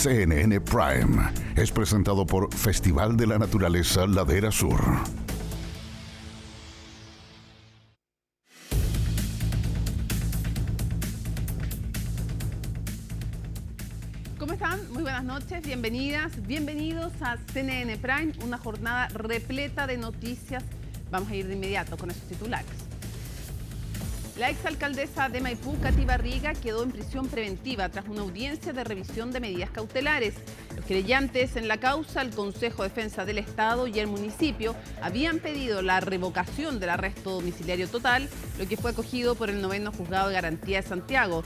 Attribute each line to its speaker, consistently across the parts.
Speaker 1: CNN Prime es presentado por Festival de la Naturaleza Ladera Sur.
Speaker 2: ¿Cómo están? Muy buenas noches, bienvenidas, bienvenidos a CNN Prime, una jornada repleta de noticias. Vamos a ir de inmediato con esos titulares. La exalcaldesa de Maipú, Katy Barriga, quedó en prisión preventiva tras una audiencia de revisión de medidas cautelares. Los querellantes en la causa, el Consejo de Defensa del Estado y el municipio, habían pedido la revocación del arresto domiciliario total, lo que fue acogido por el 9º Juzgado de Garantía de Santiago.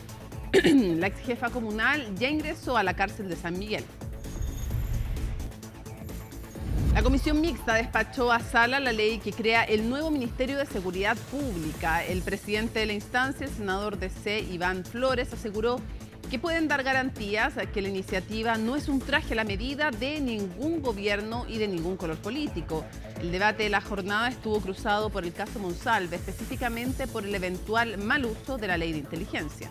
Speaker 2: La ex jefa comunal ya ingresó a la cárcel de San Miguel. La comisión mixta despachó a sala la ley que crea el nuevo Ministerio de Seguridad Pública. El presidente de la instancia, el senador DC Iván Flores, aseguró que pueden dar garantías que la iniciativa no es un traje a la medida de ningún gobierno y de ningún color político. El debate de la jornada estuvo cruzado por el caso Monsalve, específicamente por el eventual mal uso de la ley de inteligencia.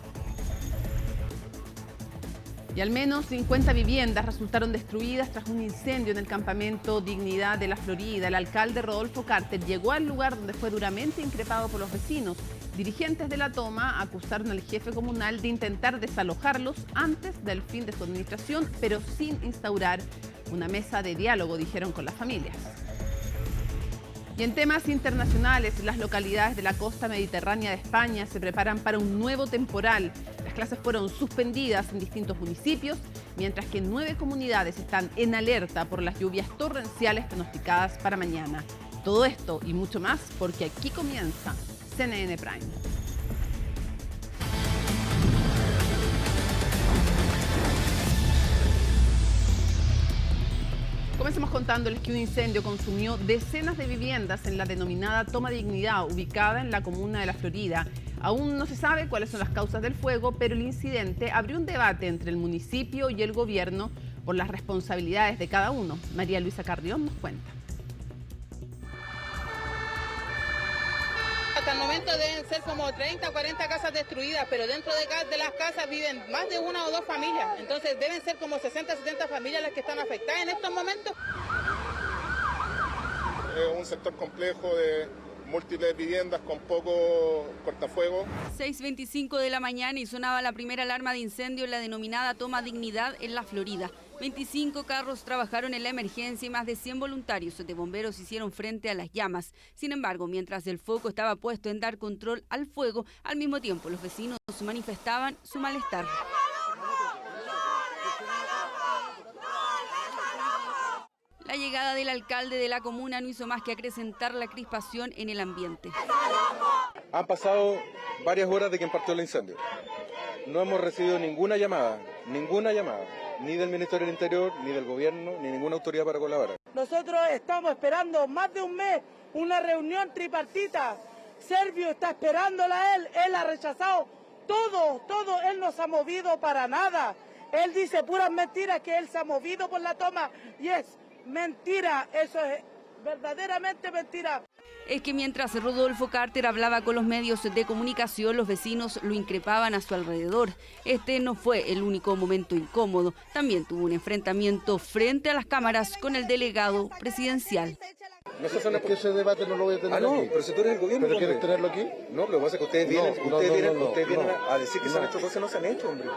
Speaker 2: Y al menos 50 viviendas resultaron destruidas tras un incendio en el campamento Dignidad de la Florida. El alcalde Rodolfo Carter llegó al lugar donde fue duramente increpado por los vecinos. Dirigentes de la toma acusaron al jefe comunal de intentar desalojarlos antes del fin de su administración, pero sin instaurar una mesa de diálogo, dijeron con las familias. Y en temas internacionales, las localidades de la costa mediterránea de España se preparan para un nuevo temporal. Las clases fueron suspendidas en distintos municipios, mientras que 9 comunidades están en alerta por las lluvias torrenciales pronosticadas para mañana. Todo esto y mucho más porque aquí comienza CNN Prime. Comencemos contándoles que un incendio consumió decenas de viviendas en la denominada Toma Dignidad, ubicada en la comuna de La Florida. Aún no se sabe cuáles son las causas del fuego, pero el incidente abrió un debate entre el municipio y el gobierno por las responsabilidades de cada uno. María Luisa Carrión nos cuenta.
Speaker 3: Hasta el momento deben ser como 30 o 40 casas destruidas, pero dentro de las casas viven más de una o dos familias. Entonces deben ser como 60 o 70 familias las que están afectadas en estos momentos.
Speaker 4: Es un sector complejo de múltiples viviendas con poco cortafuegos.
Speaker 5: 6:25 de la mañana y sonaba la primera alarma de incendio en la denominada Toma Dignidad en La Florida. 25 carros trabajaron en la emergencia y más de 100 voluntarios de bomberos hicieron frente a las llamas. Sin embargo, mientras el foco estaba puesto en dar control al fuego, al mismo tiempo los vecinos manifestaban su malestar. La llegada del alcalde de la comuna no hizo más que acrecentar la crispación en el ambiente.
Speaker 6: Han pasado varias horas de que partió el incendio. No hemos recibido ninguna llamada, ni del Ministerio del Interior, ni del gobierno, ni ninguna autoridad para colaborar.
Speaker 7: Nosotros estamos esperando más de un mes una reunión tripartita. Servio está esperándola a él ha rechazado todo, él no se ha movido para nada. Él dice puras mentiras que él se ha movido por la toma y es mentira, eso es verdaderamente mentira.
Speaker 5: Es que mientras Rodolfo Carter hablaba con los medios de comunicación, los vecinos lo increpaban a su alrededor. Este no fue el único momento incómodo. También tuvo un enfrentamiento frente a las cámaras con el delegado presidencial.
Speaker 6: No se
Speaker 4: Es que ese debate no lo voy a tener aquí.
Speaker 6: pero si tú eres el gobierno.
Speaker 4: ¿Pero quieres tenerlo aquí?
Speaker 6: No, pero lo que pasa es que ustedes vienen a decir que se han hecho cosas que no se han hecho, hombre.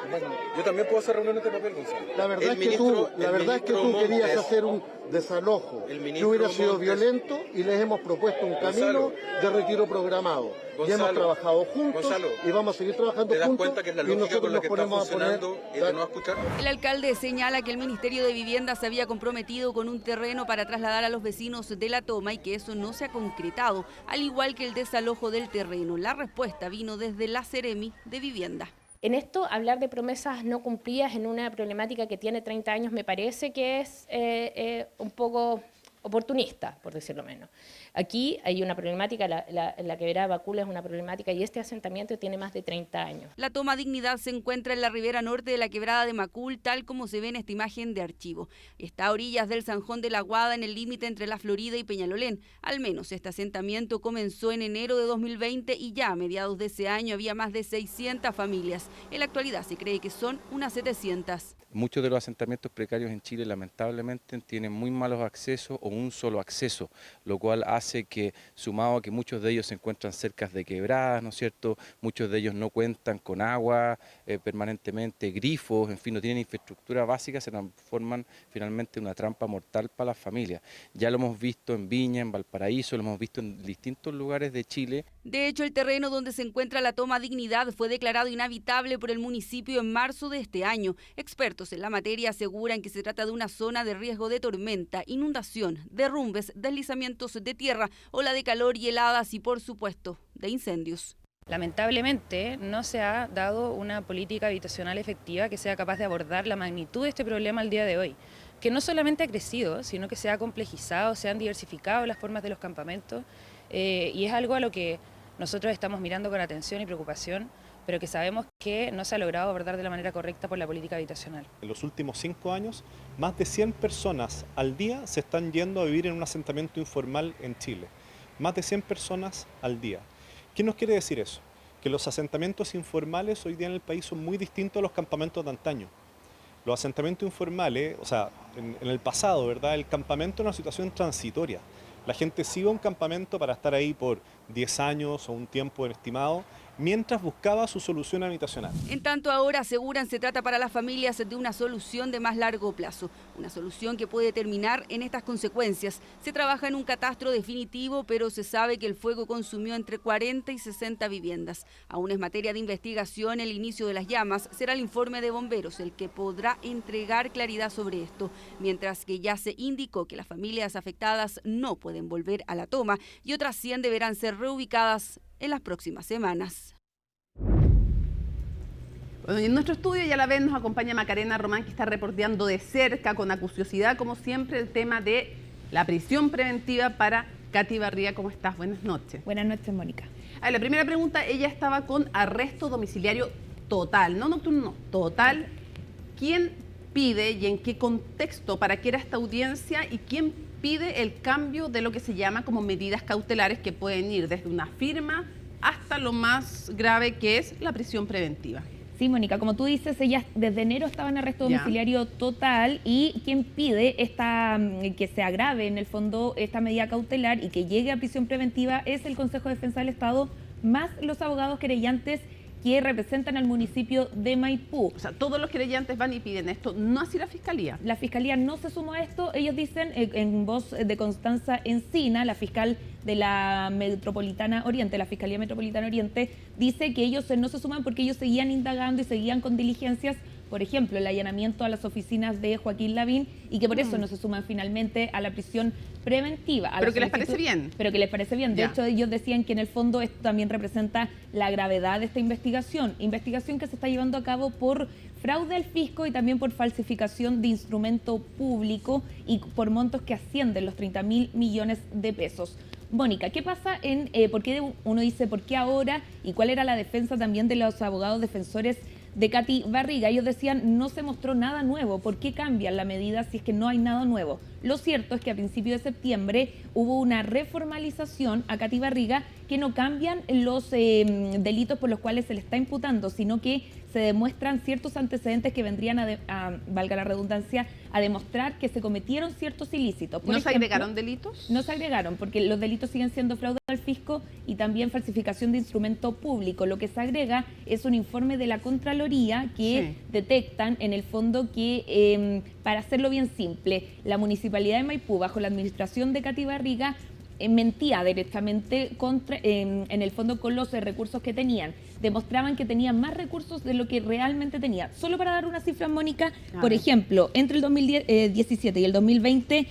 Speaker 6: Yo también puedo hacer reuniones de papel, Gonzalo.
Speaker 4: La verdad es que tú querías hacer un desalojo que hubiera sido violento y les hemos propuesto un camino de retiro programado. Ya hemos trabajado juntos y vamos a seguir trabajando juntos.
Speaker 6: ¿Te das cuenta que es la lógica con la que está funcionando
Speaker 4: de
Speaker 6: no escuchar?
Speaker 5: El alcalde señala que el Ministerio de Vivienda se había comprometido con un terreno para trasladar a los vecinos de la toma y que eso no se ha concretado, al igual que el desalojo del terreno. La respuesta vino desde la Seremi de Vivienda.
Speaker 8: En esto, hablar de promesas no cumplidas en una problemática que tiene 30 años me parece que es un poco oportunista, por decirlo menos. Aquí hay una problemática, la quebrada Macul es una problemática y este asentamiento tiene más de 30 años.
Speaker 5: La toma Dignidad se encuentra en la ribera norte de la quebrada de Macul, tal como se ve en esta imagen de archivo. Está a orillas del Zanjón de la Guada, en el límite entre La Florida y Peñalolén. Al menos este asentamiento comenzó en enero de 2020 y ya a mediados de ese año había más de 600 familias. En la actualidad se cree que son unas 700.
Speaker 6: Muchos de los asentamientos precarios en Chile lamentablemente tienen muy malos accesos o un solo acceso, lo cual hace que, sumado a que muchos de ellos se encuentran cerca de quebradas, ¿no es cierto?, muchos de ellos no cuentan con agua permanentemente, grifos, en fin, no tienen infraestructura básica, se transforman finalmente en una trampa mortal para las familias. Ya lo hemos visto en Viña, en Valparaíso, lo hemos visto en distintos lugares de Chile.
Speaker 5: De hecho, el terreno donde se encuentra la toma Dignidad fue declarado inhabitable por el municipio en marzo de este año. Expertos en la materia aseguran que se trata de una zona de riesgo de tormenta, inundación, derrumbes, deslizamientos de tierra, ola de calor y heladas y, por supuesto, de incendios.
Speaker 9: Lamentablemente no se ha dado una política habitacional efectiva que sea capaz de abordar la magnitud de este problema al día de hoy, que no solamente ha crecido, sino que se ha complejizado, se han diversificado las formas de los campamentos y es algo a lo que nosotros estamos mirando con atención y preocupación, pero que sabemos que no se ha logrado abordar de la manera correcta por la política habitacional.
Speaker 10: En los últimos 5 años, más de 100 personas al día se están yendo a vivir en un asentamiento informal en Chile. Más de 100 personas al día. ¿Qué nos quiere decir eso? Que los asentamientos informales hoy día en el país son muy distintos a los campamentos de antaño. Los asentamientos informales, o sea, en el pasado, ¿verdad?, el campamento era una situación transitoria. La gente se iba a un campamento para estar ahí por 10 años o un tiempo estimado, mientras buscaba su solución habitacional.
Speaker 5: En tanto, ahora aseguran se trata para las familias de una solución de más largo plazo, una solución que puede terminar en estas consecuencias. Se trabaja en un catastro definitivo, pero se sabe que el fuego consumió entre 40 y 60 viviendas. Aún es materia de investigación el inicio de las llamas, será el informe de bomberos el que podrá entregar claridad sobre esto, mientras que ya se indicó que las familias afectadas no pueden volver a la toma y otras 100 deberán ser reubicadas en las próximas semanas.
Speaker 2: Bueno, y en nuestro estudio ya la ven, nos acompaña Macarena Román, que está reporteando de cerca, con acuciosidad, como siempre, el tema de la prisión preventiva para Katy Barriga. ¿Cómo estás? Buenas noches.
Speaker 11: Buenas noches, Mónica.
Speaker 2: La primera pregunta, ella estaba con arresto domiciliario total, no nocturno, no, total. ¿Quién pide y en qué contexto, para qué era esta audiencia y quién pide el cambio de lo que se llama como medidas cautelares que pueden ir desde una firma hasta lo más grave que es la prisión preventiva?
Speaker 11: Sí, Mónica, como tú dices, ella desde enero estaba en arresto domiciliario total y quien pide que se agrave en el fondo esta medida cautelar y que llegue a prisión preventiva es el Consejo de Defensa del Estado, más los abogados querellantes que representan al municipio de Maipú.
Speaker 2: O sea, todos los querellantes van y piden esto, no así la Fiscalía.
Speaker 11: La Fiscalía no se sumó a esto, ellos dicen en voz de Constanza Encina, la fiscal de la Metropolitana Oriente, la Fiscalía Metropolitana Oriente, dice que ellos no se suman porque ellos seguían indagando y seguían con diligencias, por ejemplo, el allanamiento a las oficinas de Joaquín Lavín y que por eso no se suman finalmente a la prisión preventiva.
Speaker 2: Pero que les parece bien.
Speaker 11: Pero que les parece bien. De hecho, ellos decían que en el fondo esto también representa la gravedad de esta investigación que se está llevando a cabo por fraude al fisco y también por falsificación de instrumento público y por montos que ascienden los 30.000 millones de pesos. Mónica, ¿qué pasa por qué uno dice por qué ahora y cuál era la defensa también de los abogados defensores de Katy Barriga? Ellos decían, no se mostró nada nuevo, ¿por qué cambian la medida si es que no hay nada nuevo? Lo cierto es que a principios de septiembre hubo una reformalización a Katy Barriga que no cambian los delitos por los cuales se le está imputando, sino que se demuestran ciertos antecedentes que vendrían valga la redundancia, a demostrar que se cometieron ciertos ilícitos.
Speaker 2: ¿No se agregaron delitos?
Speaker 11: No se agregaron, porque los delitos siguen siendo fraude al fisco y también falsificación de instrumento público. Lo que se agrega es un informe de la Contraloría que detectan en el fondo que, para hacerlo bien simple, la Municipalidad de Maipú, bajo la administración de Katy Barriga, mentía directamente en el fondo con los recursos que tenían. Demostraban que tenían más recursos de lo que realmente tenía. Solo para dar una cifra, Mónica, por ejemplo, entre el 2017 y el 2020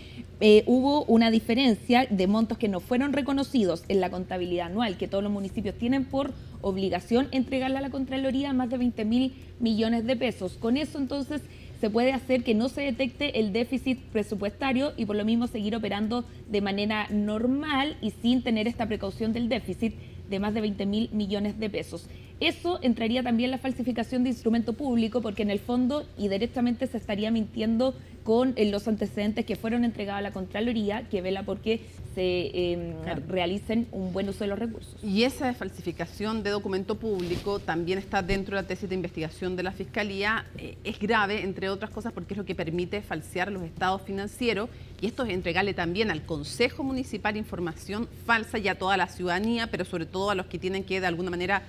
Speaker 11: hubo una diferencia de montos que no fueron reconocidos en la contabilidad anual, que todos los municipios tienen por obligación entregarle a la Contraloría más de 20.000 millones de pesos. Con eso, entonces, se puede hacer que no se detecte el déficit presupuestario y por lo mismo seguir operando de manera normal y sin tener esta precaución del déficit de más de 20.000 millones de pesos. Eso entraría también la falsificación de instrumento público, porque en el fondo y directamente se estaría mintiendo con los antecedentes que fueron entregados a la Contraloría, que vela porque se realicen un buen uso de los recursos.
Speaker 2: Y esa falsificación de documento público también está dentro de la tesis de investigación de la Fiscalía. Es grave, entre otras cosas, porque es lo que permite falsear los estados financieros, y esto es entregarle también al Consejo Municipal información falsa y a toda la ciudadanía, pero sobre todo a los que tienen que de alguna manera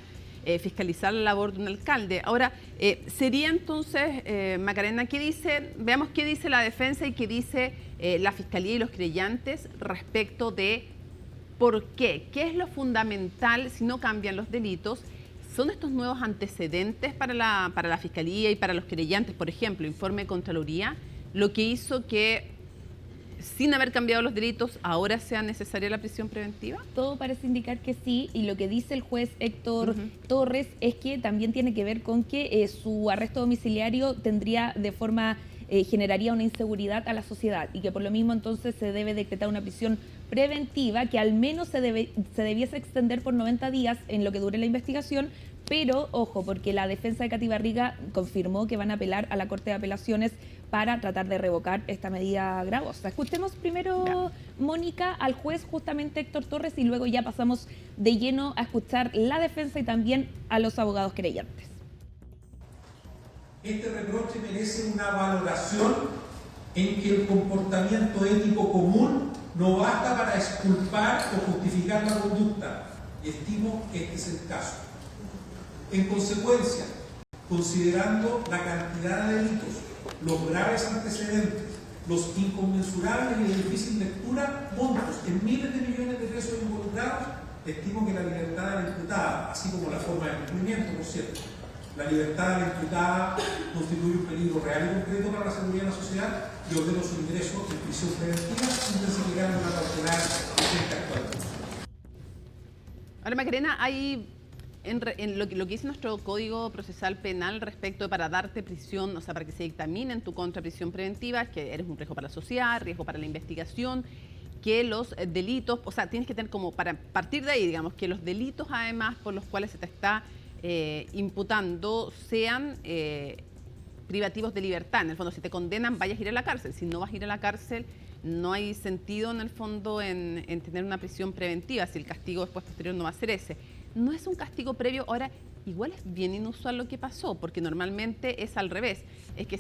Speaker 2: fiscalizar la labor de un alcalde. Ahora, sería entonces, Macarena, veamos qué dice la defensa y qué dice la Fiscalía y los creyentes respecto de por qué es lo fundamental si no cambian los delitos. ¿Son estos nuevos antecedentes para la Fiscalía y para los creyentes, por ejemplo, informe de Contraloría, lo que hizo que, sin haber cambiado los delitos, ahora sea necesaria la prisión preventiva?
Speaker 11: Todo parece indicar que sí, y lo que dice el juez Héctor Torres es que también tiene que ver con que su arresto domiciliario generaría una inseguridad a la sociedad, y que por lo mismo entonces se debe decretar una prisión preventiva que al menos se debiese extender por 90 días en lo que dure la investigación. Pero, ojo, porque la defensa de Katy Barriga confirmó que van a apelar a la Corte de Apelaciones para tratar de revocar esta medida gravosa. Escuchemos primero, Mónica, al juez justamente Héctor Torres, y luego ya pasamos de lleno a escuchar la defensa y también a los abogados creyentes.
Speaker 12: Este reproche merece una valoración en que el comportamiento ético común no basta para exculpar o justificar la conducta, y estimo que este es el caso. En consecuencia, considerando la cantidad de delitos, los graves antecedentes, los inconmensurables y de difícil lectura montos en miles de millones de pesos involucrados, estimo que la libertad de la imputada, así como la forma de cumplimiento, por cierto, la libertad de la imputada constituye un peligro real y concreto para la seguridad de la sociedad, y ordeno su ingreso en prisión preventiva intensificando una cautelar vigente actualmente.
Speaker 2: Ahora, Macarena, hay en lo que dice nuestro Código Procesal Penal respecto de para darte prisión, o sea, para que se dictamine en tu contra prisión preventiva, es que eres un riesgo para la sociedad, riesgo para la investigación, que los delitos, o sea, tienes que tener como, para partir de ahí, digamos, que los delitos además por los cuales se te está imputando sean privativos de libertad. En el fondo, si te condenan, vayas a ir a la cárcel. Si no vas a ir a la cárcel, no hay sentido en el fondo en tener una prisión preventiva, si el castigo después posterior no va a ser ese. No es un castigo previo. Ahora, igual es bien inusual lo que pasó, porque normalmente es al revés. Es que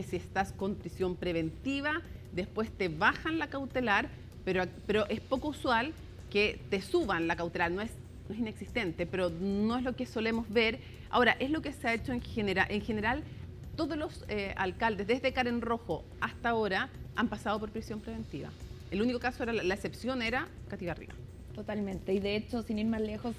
Speaker 2: si estás con prisión preventiva, después te bajan la cautelar, pero es poco usual que te suban la cautelar. No es inexistente, pero no es lo que solemos ver. Ahora, es lo que se ha hecho en general. En general, todos los alcaldes, desde Karen Rojo hasta ahora, han pasado por prisión preventiva. El único caso, la excepción era Katy Barriga.
Speaker 11: Totalmente, y de hecho, sin ir más lejos,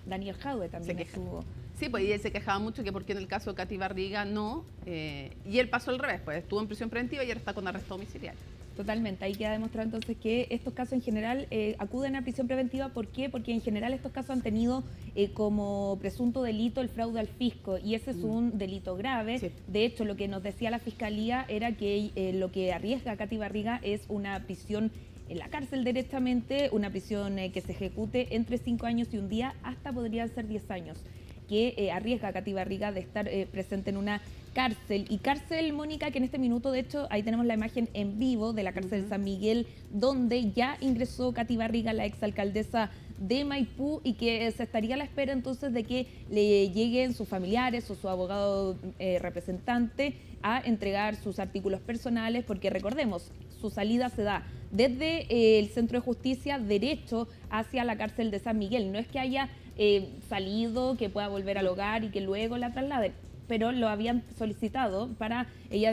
Speaker 11: Daniel Jadwe también estuvo.
Speaker 2: Sí, pues y él se quejaba mucho que porque en el caso de Katy Barriga no, y él pasó al revés, pues estuvo en prisión preventiva y ahora está con arresto domiciliario.
Speaker 11: Totalmente, ahí queda demostrado entonces que estos casos en general acuden a prisión preventiva. ¿Por qué? Porque en general estos casos han tenido como presunto delito el fraude al fisco, y ese es un delito grave. Sí. De hecho, lo que nos decía la Fiscalía era que lo que arriesga a Katy Barriga es una prisión en la cárcel directamente, una prisión que se ejecute entre 5 años y un día, hasta podrían ser 10 años, que arriesga a Katy Barriga de estar presente en una cárcel. Y cárcel, Mónica, que en este minuto, de hecho, ahí tenemos la imagen en vivo de la cárcel de San Miguel, donde ya ingresó Katy Barriga, la exalcaldesa de Maipú, y que se estaría a la espera entonces de que le lleguen sus familiares o su abogado representante a entregar sus artículos personales, porque recordemos, su salida se da desde el Centro de Justicia derecho hacia la cárcel de San Miguel. No es que haya salido, que pueda volver al hogar y que luego la trasladen, pero lo habían solicitado para ella,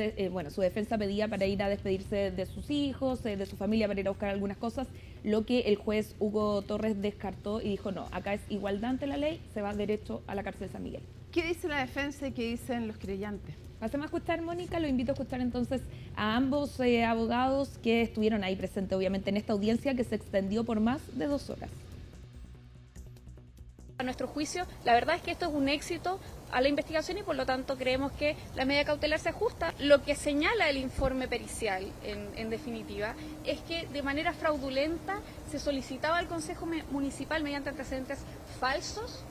Speaker 11: su defensa pedía para ir a despedirse de sus hijos, de su familia, para ir a buscar algunas cosas, lo que el juez Hugo Torres descartó y dijo no, acá es igualdad ante la ley, se va derecho a la cárcel de San Miguel.
Speaker 2: ¿Qué dice la defensa y qué dicen los creyentes?
Speaker 11: Pasemos a escuchar, Mónica, lo invito a escuchar entonces a ambos abogados que estuvieron ahí presentes, obviamente, en esta audiencia que se extendió por más de 2 horas.
Speaker 13: nuestro juicio, la verdad es que esto es un éxito a la investigación y por lo tanto creemos que la medida cautelar se ajusta. Lo que señala el informe pericial, en definitiva, es que de manera fraudulenta se solicitaba al Consejo Municipal, mediante antecedentes falsos,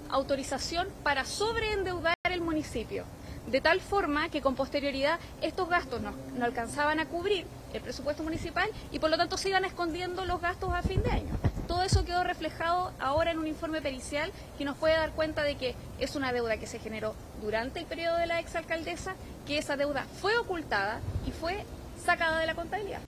Speaker 13: autorización para sobreendeudar el municipio, de tal forma que con posterioridad estos gastos no alcanzaban a cubrir el presupuesto municipal y por lo tanto se iban escondiendo los gastos a fin de año. Todo eso quedó reflejado ahora en un informe pericial que nos puede dar cuenta de que es una deuda que se generó durante el periodo de la exalcaldesa, que esa deuda fue ocultada y fue sacada de la contabilidad.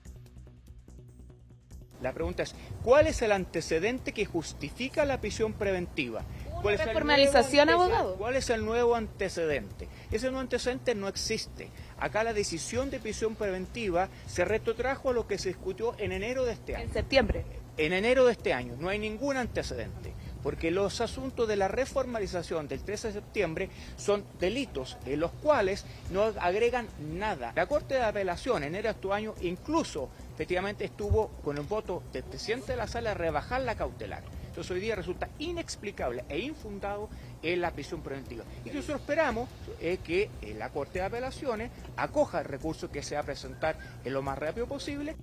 Speaker 14: La pregunta es, ¿cuál es el antecedente que justifica la prisión preventiva? ¿Cuál es
Speaker 13: reformalización, abogado?
Speaker 14: ¿Cuál es el nuevo antecedente? Ese nuevo antecedente no existe. Acá la decisión de prisión preventiva se retrotrajo a lo que se discutió en enero de este año.
Speaker 13: En septiembre.
Speaker 14: En enero de este año. No hay ningún antecedente. Porque los asuntos de la reformalización del 13 de septiembre son delitos en los cuales no agregan nada. La Corte de Apelación en enero de este año incluso efectivamente estuvo con el voto del presidente de la sala a rebajar la cautelar. Entonces hoy día resulta inexplicable e infundado en la prisión preventiva. Y nosotros esperamos que la Corte de Apelaciones acoja el recurso que se va a presentar en lo más rápido posible.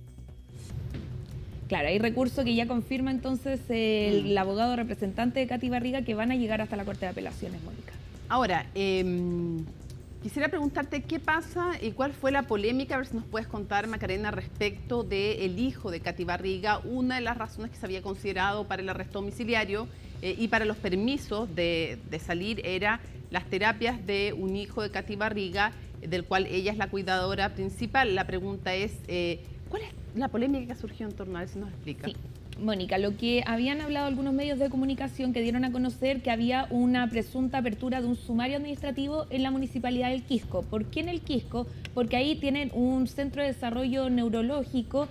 Speaker 11: Claro, hay recurso que ya confirma entonces el abogado representante de Katy Barriga que van a llegar hasta la Corte de Apelaciones, Mónica.
Speaker 2: Ahora, quisiera preguntarte qué pasa y cuál fue la polémica, a ver si nos puedes contar, Macarena, respecto del hijo de Katy Barriga. Una de las razones que se había considerado para el arresto domiciliario y para los permisos de salir era las terapias de un hijo de Katy Barriga, del cual ella es la cuidadora principal. La pregunta es, ¿cuál es la polémica que surgió en torno a él? Si nos explica.
Speaker 11: Sí. Mónica, lo que habían hablado algunos medios de comunicación que dieron a conocer que había una presunta apertura de un sumario administrativo en la municipalidad del Quisco. ¿Por qué en el Quisco? Porque ahí tienen un centro de desarrollo neurológico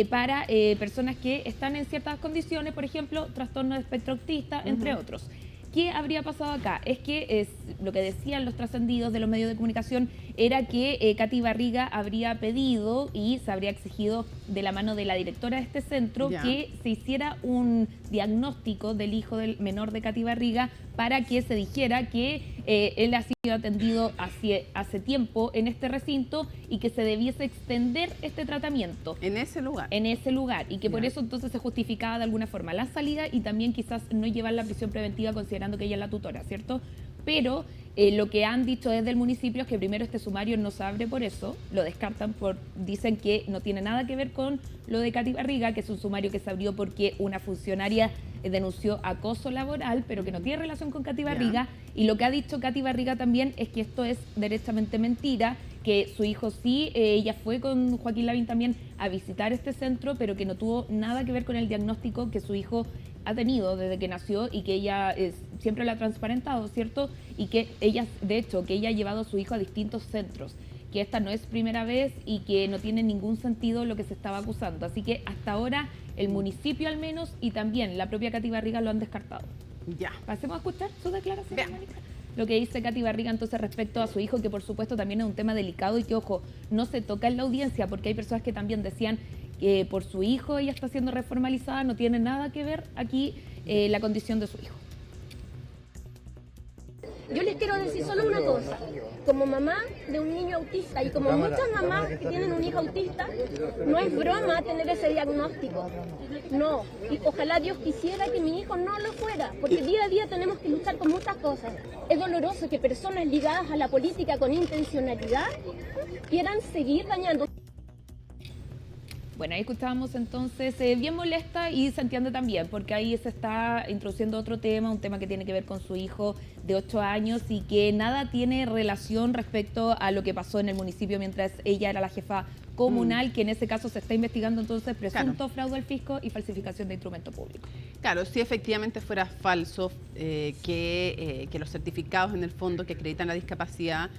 Speaker 11: para personas que están en ciertas condiciones, por ejemplo, trastorno de espectro autista, entre otros. ¿Qué habría pasado acá? Es que lo que decían los trascendidos de los medios de comunicación era que Katy Barriga habría pedido y se habría exigido de la mano de la directora de este centro que se hiciera un diagnóstico del hijo del menor de Katy Barriga para que se dijera que él ha sido atendido hace tiempo en este recinto y que se debiese extender este tratamiento.
Speaker 2: ¿En ese lugar?
Speaker 11: En ese lugar, y que por eso entonces se justificaba de alguna forma la salida y también quizás no llevar la prisión preventiva considerando que ella es la tutora, ¿cierto? Pero lo que han dicho desde el municipio es que primero este sumario no se abre por eso, lo descartan, dicen que no tiene nada que ver con lo de Katy Barriga, que es un sumario que se abrió porque una funcionaria denunció acoso laboral, pero que no tiene relación con Katy Barriga. Y lo que ha dicho Katy Barriga también es que esto es derechamente mentira, que su hijo sí, ella fue con Joaquín Lavín también a visitar este centro, pero que no tuvo nada que ver con el diagnóstico que su hijo ha tenido desde que nació y que ella siempre lo ha transparentado, ¿cierto? Y que ella, de hecho, que ella ha llevado a su hijo a distintos centros, que esta no es primera vez y que no tiene ningún sentido lo que se estaba acusando. Así que hasta ahora el municipio al menos y también la propia Katy Barriga lo han descartado.
Speaker 2: Ya.
Speaker 11: Pasemos a escuchar su declaración, Mónica. Lo que dice Katy Barriga entonces respecto a su hijo, que por supuesto también es un tema delicado y que, ojo, no se toca en la audiencia porque hay personas que también decían que por su hijo ella está siendo reformalizada, no tiene nada que ver aquí la condición de su hijo.
Speaker 15: Yo les quiero decir solo una cosa, como mamá de un niño autista y como muchas mamás que tienen un hijo autista, no es broma tener ese diagnóstico, no, y ojalá Dios quisiera que mi hijo no lo fuera, porque día a día tenemos que luchar con muchas cosas. Es doloroso que personas ligadas a la política con intencionalidad quieran seguir dañando.
Speaker 11: Bueno, ahí escuchábamos entonces, bien molesta y se entiende también, porque ahí se está introduciendo otro tema, un tema que tiene que ver con su hijo de 8 años y que nada tiene relación respecto a lo que pasó en el municipio mientras ella era la jefa comunal, que en ese caso se está investigando entonces presunto fraude al fisco y falsificación de instrumento público.
Speaker 2: Claro, si efectivamente fuera falso que los certificados en el fondo que acreditan la discapacidad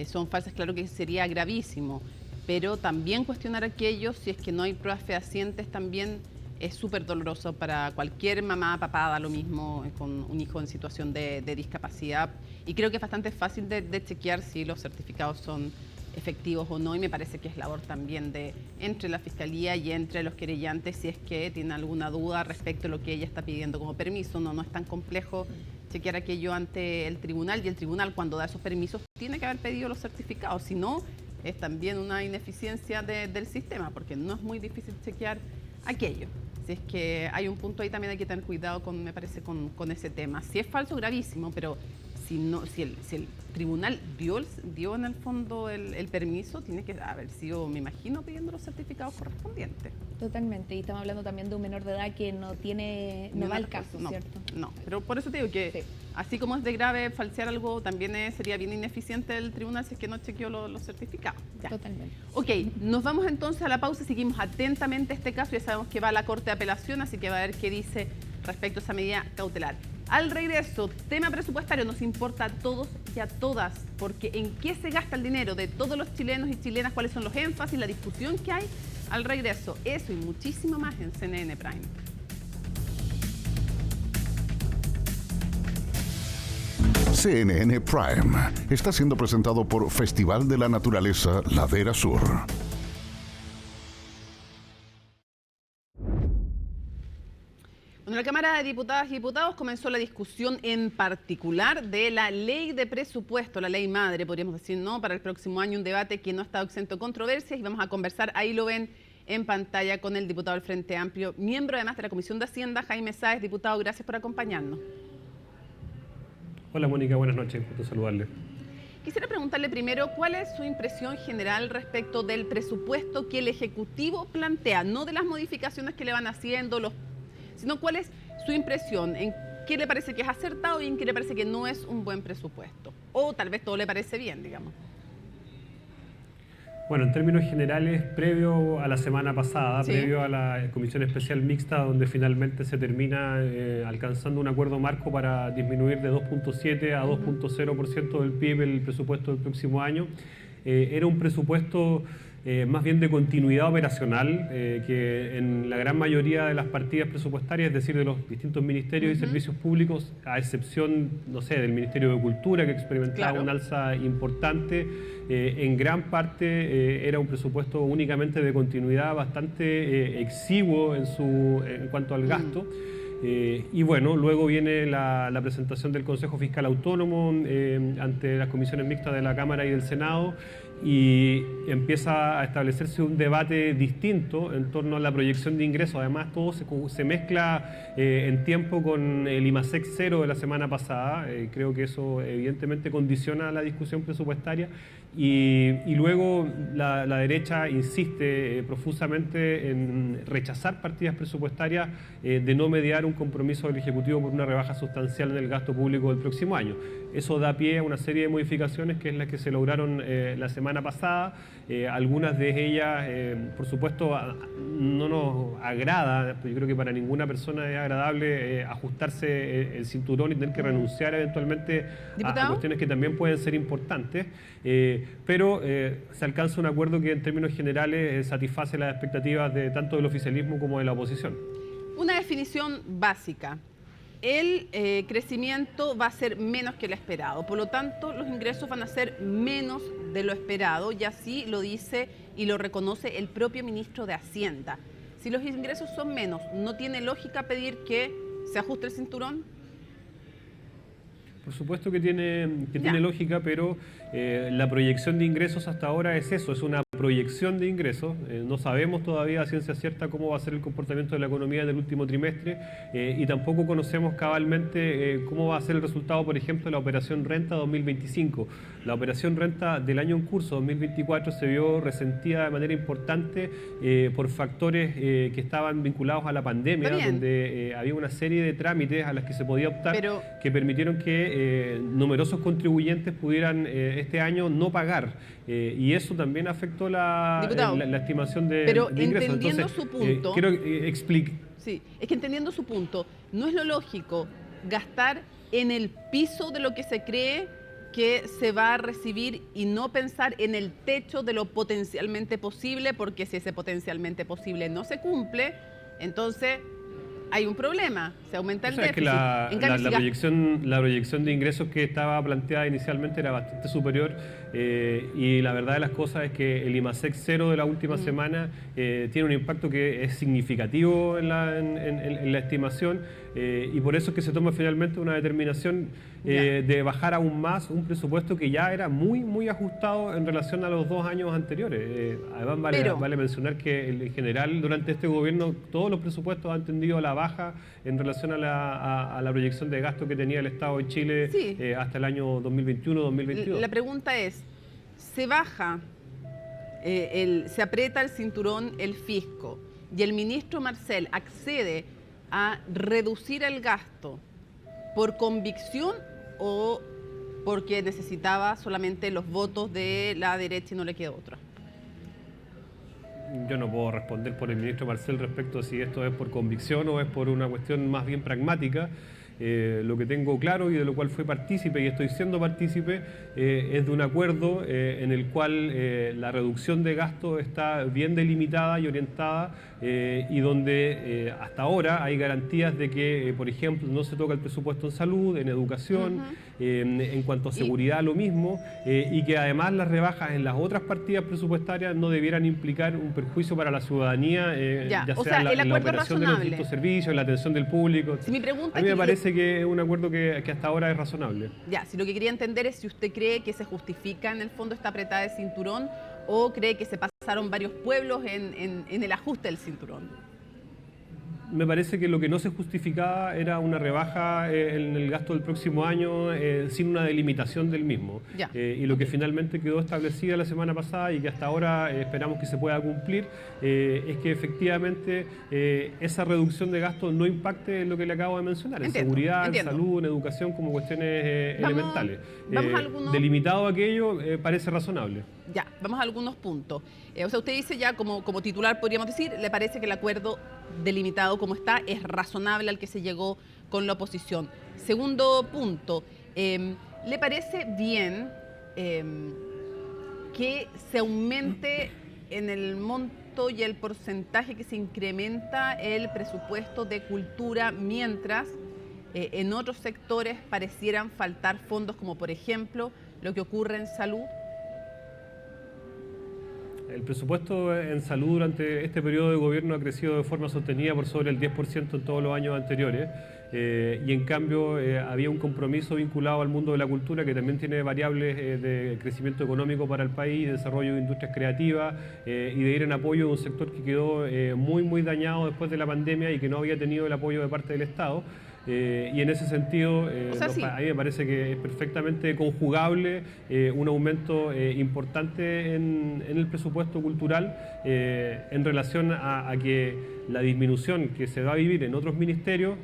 Speaker 2: son falsos, claro que sería gravísimo. Pero también cuestionar aquello, si es que no hay pruebas fehacientes, también es súper doloroso para cualquier mamá, papá, da lo mismo con un hijo en situación de discapacidad. Y creo que es bastante fácil de chequear si los certificados son efectivos o no, y me parece que es labor también de entre la Fiscalía y entre los querellantes si es que tienen alguna duda respecto a lo que ella está pidiendo como permiso. No es tan complejo chequear aquello ante el tribunal, y el tribunal, cuando da esos permisos, tiene que haber pedido los certificados. Si no, es también una ineficiencia del sistema, porque no es muy difícil chequear aquello. Así es que hay un punto ahí, también hay que tener cuidado, me parece, con ese tema. Si es falso, gravísimo, pero si el tribunal dio en el fondo el permiso, tiene que haber sido, me imagino, pidiendo los certificados correspondientes.
Speaker 11: Totalmente, y estamos hablando también de un menor de edad que no va al caso, ¿cierto?
Speaker 2: No, pero por eso te digo que así como es de grave falsear algo, también sería bien ineficiente el tribunal si es que no chequeó los certificados. Ya.
Speaker 11: Totalmente.
Speaker 2: Ok, nos vamos entonces a la pausa, seguimos atentamente este caso, ya sabemos que va a la Corte de Apelación, así que va a ver qué dice respecto a esa medida cautelar. Al regreso, tema presupuestario nos importa a todos y a todas, porque en qué se gasta el dinero de todos los chilenos y chilenas, cuáles son los énfasis, la discusión que hay. Al regreso, eso y muchísimo más en CNN Prime.
Speaker 1: CNN Prime está siendo presentado por Festival de la Naturaleza Ladera Sur.
Speaker 2: Bueno, la Cámara de Diputadas y Diputados comenzó la discusión en particular de la ley de presupuesto, la ley madre, podríamos decir, ¿no?, para el próximo año, un debate que no ha estado exento de controversias, y vamos a conversar, ahí lo ven en pantalla, con el diputado del Frente Amplio, miembro además de la Comisión de Hacienda, Jaime Sáez. Diputado, gracias por acompañarnos.
Speaker 16: Hola Mónica, buenas noches, gusto saludarle.
Speaker 2: Quisiera preguntarle primero, ¿cuál es su impresión general respecto del presupuesto que el Ejecutivo plantea? No de las modificaciones que le van haciendo, sino cuál es su impresión, en qué le parece que es acertado y en qué le parece que no es un buen presupuesto. O tal vez todo le parece bien, digamos.
Speaker 16: Bueno, en términos generales, previo a la semana pasada, previo a la Comisión Especial Mixta, donde finalmente se termina alcanzando un acuerdo marco para disminuir de 2.7 a 2.0% del PIB el presupuesto del próximo año, era un presupuesto más bien de continuidad operacional, que en la gran mayoría de las partidas presupuestarias, es decir, de los distintos ministerios y servicios públicos, a excepción, no sé, del Ministerio de Cultura, que experimentaba un alza importante, en gran parte era un presupuesto únicamente de continuidad, bastante exiguo en cuanto al gasto. Y bueno, luego viene la presentación del Consejo Fiscal Autónomo ante las comisiones mixtas de la Cámara y del Senado, y empieza a establecerse un debate distinto en torno a la proyección de ingresos. Además, todo se mezcla en tiempo con el IMASEC 0 de la semana pasada. Creo que eso evidentemente condiciona la discusión presupuestaria. Y luego la derecha insiste profusamente en rechazar partidas presupuestarias, de no mediar un compromiso del Ejecutivo por una rebaja sustancial en el gasto público del próximo año. Eso da pie a una serie de modificaciones, que es las que se lograron la semana pasada. Algunas de ellas, por supuesto, no nos agrada. Yo creo que para ninguna persona es agradable ajustarse el cinturón y tener que renunciar eventualmente a cuestiones que también pueden ser importantes. Pero se alcanza un acuerdo que en términos generales satisface las expectativas de tanto del oficialismo como de la oposición.
Speaker 2: Una definición básica. El crecimiento va a ser menos que lo esperado, por lo tanto los ingresos van a ser menos de lo esperado, y así lo dice y lo reconoce el propio ministro de Hacienda. Si los ingresos son menos, ¿no tiene lógica pedir que se ajuste el cinturón?
Speaker 16: Por supuesto que tiene lógica, pero la proyección de ingresos hasta ahora es eso, es una proyección de ingresos. No sabemos todavía a ciencia cierta cómo va a ser el comportamiento de la economía en el último trimestre, y tampoco conocemos cabalmente cómo va a ser el resultado, por ejemplo, de la operación Renta 2025. La operación Renta del año en curso, 2024, se vio resentida de manera importante por factores que estaban vinculados a la pandemia, donde había una serie de trámites a los que se podía optar, que permitieron que numerosos contribuyentes pudieran este año no pagar, y eso también afectó la estimación de ingresos.
Speaker 2: Entendiendo su punto,
Speaker 16: quiero explicar.
Speaker 2: Sí, es que entendiendo su punto, ¿no es lo lógico gastar en el piso de lo que se cree que se va a recibir y no pensar en el techo de lo potencialmente posible? Porque si ese potencialmente posible no se cumple, entonces hay un problema, se aumenta el déficit.
Speaker 16: Es que la proyección de ingresos que estaba planteada inicialmente era bastante superior, y la verdad de las cosas es que el IMASEC 0 de la última semana tiene un impacto que es significativo en la estimación. y por eso es que se toma finalmente una determinación de bajar aún más un presupuesto que ya era muy ajustado en relación a los 2 años anteriores. Además vale mencionar que en general durante este gobierno todos los presupuestos han tendido a la baja en relación a la proyección de gasto que tenía el Estado de Chile hasta el año 2021-2022.
Speaker 2: La pregunta es, ¿se baja, se aprieta el cinturón el fisco y el ministro Marcel accede a reducir el gasto por convicción o porque necesitaba solamente los votos de la derecha y no le quedó otra?
Speaker 16: Yo no puedo responder por el ministro Marcel respecto a si esto es por convicción o es por una cuestión más bien pragmática. Lo que tengo claro y de lo cual fui partícipe y estoy siendo partícipe es de un acuerdo en el cual la reducción de gasto está bien delimitada y orientada y donde hasta ahora hay garantías de que, por ejemplo, no se toca el presupuesto en salud, en educación, en cuanto a seguridad lo mismo, y que además las rebajas en las otras partidas presupuestarias no debieran implicar un perjuicio para la ciudadanía, ya sea en la operación de los distintos servicios, en la atención del público.
Speaker 2: Si mi pregunta
Speaker 16: a mí me parece que es un acuerdo que hasta ahora es razonable.
Speaker 2: Ya, si lo que quería entender es si usted cree que se justifica en el fondo esta apretada de cinturón o cree que se pasaron varios pueblos en el ajuste del cinturón.
Speaker 16: Me parece que lo que no se justificaba era una rebaja en el gasto del próximo año sin una delimitación del mismo. Y lo que finalmente quedó establecida la semana pasada y que hasta ahora esperamos que se pueda cumplir es que efectivamente esa reducción de gasto no impacte en lo que le acabo de mencionar, en seguridad, en salud, en educación como cuestiones elementales. Delimitado aquello parece razonable.
Speaker 2: Ya, vamos a algunos puntos. O sea, usted dice ya como titular, podríamos decir, le parece que el acuerdo delimitado como está es razonable al que se llegó con la oposición. Segundo punto, ¿le parece bien que se aumente en el monto y el porcentaje que se incrementa el presupuesto de cultura mientras en otros sectores parecieran faltar fondos, como por ejemplo lo que ocurre en salud?
Speaker 16: El presupuesto en salud durante este periodo de gobierno ha crecido de forma sostenida por sobre el 10% en todos los años anteriores y en cambio había un compromiso vinculado al mundo de la cultura que también tiene variables de crecimiento económico para el país, desarrollo de industrias creativas y de ir en apoyo de un sector que quedó muy dañado después de la pandemia y que no había tenido el apoyo de parte del Estado. Y en ese sentido, a mí me parece que es perfectamente conjugable un aumento importante en el presupuesto cultural en relación a que la disminución que se va a vivir en otros ministerios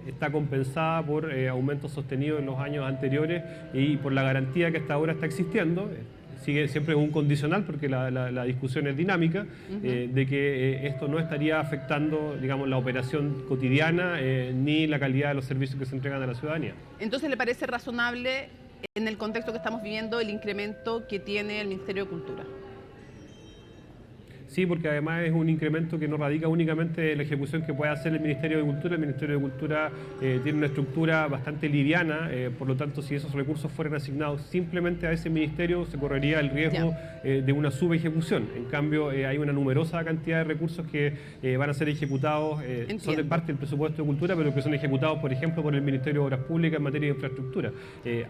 Speaker 16: está compensada por aumentos sostenidos en los años anteriores y por la garantía que hasta ahora está existiendo. Sigue siempre un condicional porque la discusión es dinámica, de que esto no estaría afectando, digamos, la operación cotidiana ni la calidad de los servicios que se entregan a la ciudadanía.
Speaker 2: Entonces, ¿le parece razonable en el contexto que estamos viviendo el incremento que tiene el Ministerio de Cultura?
Speaker 16: Sí, porque además es un incremento que no radica únicamente en la ejecución que puede hacer el Ministerio de Cultura. El Ministerio de Cultura tiene una estructura bastante liviana, por lo tanto, si esos recursos fueran asignados simplemente a ese ministerio, se correría el riesgo de una subejecución. En cambio, hay una numerosa cantidad de recursos que van a ser ejecutados, son de parte del presupuesto de Cultura, pero que son ejecutados, por ejemplo, por el Ministerio de Obras Públicas en materia de infraestructura.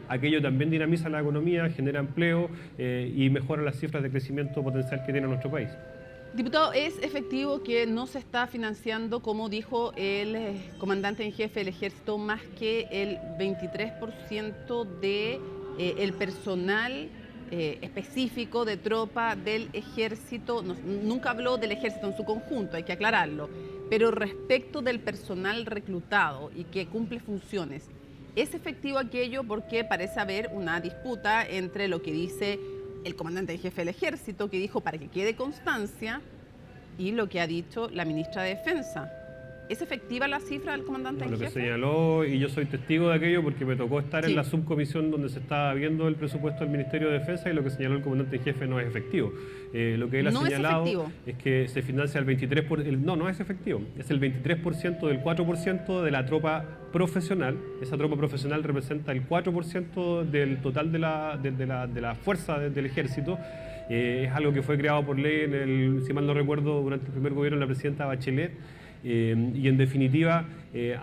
Speaker 16: Aquello también dinamiza la economía, genera empleo y mejora las cifras de crecimiento potencial que tiene nuestro país.
Speaker 2: Diputado, ¿es efectivo que no se está financiando, como dijo el comandante en jefe del Ejército, más que el 23% del personal específico de tropa del Ejército? Nunca habló del Ejército en su conjunto, hay que aclararlo, pero respecto del personal reclutado y que cumple funciones, ¿es efectivo aquello? Porque parece haber una disputa entre lo que dice el comandante en jefe del Ejército, que dijo para que quede constancia, y lo que ha dicho la ministra de Defensa. ¿Es efectiva la cifra del comandante en jefe?
Speaker 16: Lo que señaló, y yo soy testigo de aquello porque me tocó estar en la subcomisión donde se estaba viendo el presupuesto del Ministerio de Defensa, y lo que señaló el comandante en jefe no es efectivo. Lo que él ha señalado es que se financia el 23%, no es efectivo, es el 23% del 4% de la tropa profesional. Esa tropa profesional representa el 4% del total de la fuerza del Ejército. Es algo que fue creado por ley, si mal no recuerdo, durante el primer gobierno de la presidenta Bachelet, Y en definitiva,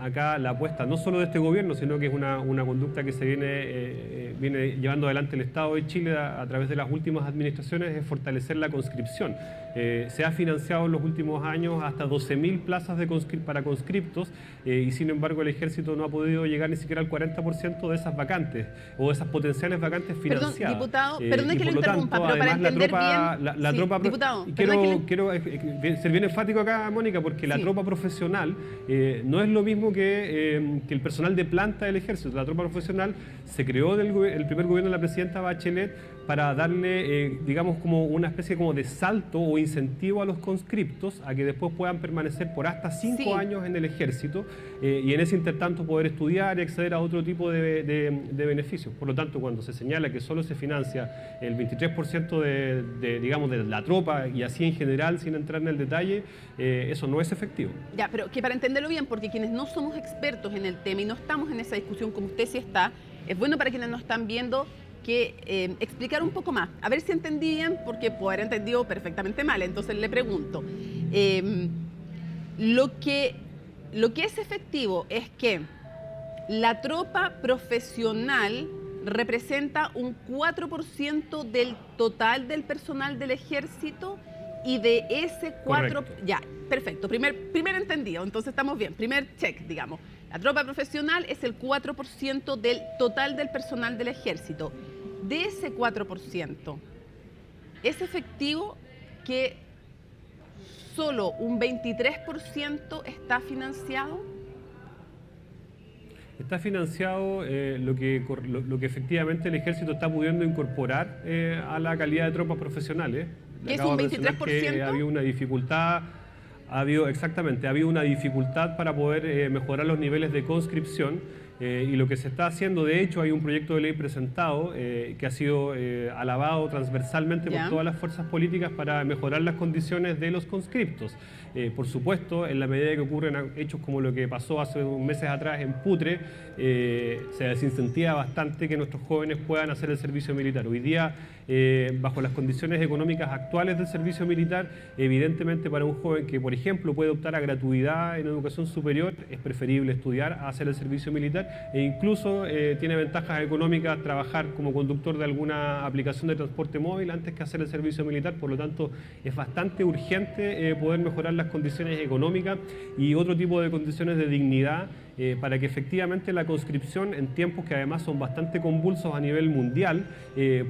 Speaker 16: acá la apuesta no solo de este gobierno, sino que es una conducta que se viene llevando adelante el Estado de Chile a través de las últimas administraciones, es fortalecer la conscripción. Se ha financiado en los últimos años hasta 12.000 plazas para conscriptos y sin embargo el Ejército no ha podido llegar ni siquiera al 40% de esas vacantes o de esas potenciales vacantes financiadas.
Speaker 2: Perdón, diputado, perdón que le interrumpa, pero para
Speaker 16: además,
Speaker 2: entender bien...
Speaker 16: La tropa,
Speaker 2: diputado,
Speaker 16: quiero ser bien enfático acá, Mónica, porque la tropa profesional no es lo mismo que el personal de planta del Ejército. La tropa profesional se creó el primer gobierno de la presidenta Bachelet para darle, digamos, como una especie como de salto o incentivo a los conscriptos a que después puedan permanecer por hasta 5 años en el Ejército y en ese intertanto poder estudiar y acceder a otro tipo de beneficios. Por lo tanto, cuando se señala que solo se financia el 23% digamos, de la tropa y así en general, sin entrar en el detalle, eso no es efectivo.
Speaker 2: Ya, pero que para entenderlo bien, porque quienes no somos expertos en el tema y no estamos en esa discusión como usted sí está, es bueno para quienes nos están viendo que explicar un poco más, a ver si entendí bien, porque puedo haber entendido perfectamente mal. Entonces le pregunto, lo que es efectivo es que la tropa profesional representa un 4% del total del personal del Ejército y de ese 4%...
Speaker 16: Correcto.
Speaker 2: Ya, perfecto, primer entendido, entonces estamos bien, primer check, digamos. La tropa profesional es el 4% del total del personal del Ejército. De ese 4%, ¿es efectivo que solo un 23% está financiado?
Speaker 16: Está financiado lo que efectivamente el Ejército está pudiendo incorporar a la calidad de tropas profesionales.
Speaker 2: ¿Qué es un 23%?
Speaker 16: Que había una dificultad... Ha habido una dificultad para poder mejorar los niveles de conscripción y lo que se está haciendo, de hecho, hay un proyecto de ley presentado que ha sido alabado transversalmente por todas las fuerzas políticas para mejorar las condiciones de los conscriptos. Por supuesto, en la medida que ocurren hechos como lo que pasó hace unos meses atrás en Putre, se desincentiva bastante que nuestros jóvenes puedan hacer el servicio militar. Hoy día, bajo las condiciones económicas actuales del servicio militar, evidentemente para un joven que, por ejemplo, puede optar a gratuidad en educación superior, es preferible estudiar a hacer el servicio militar e incluso tiene ventajas económicas trabajar como conductor de alguna aplicación de transporte móvil antes que hacer el servicio militar. Por lo tanto, es bastante urgente poder mejorar las condiciones económicas y otro tipo de condiciones de dignidad para que efectivamente la conscripción en tiempos que además son bastante convulsos a nivel mundial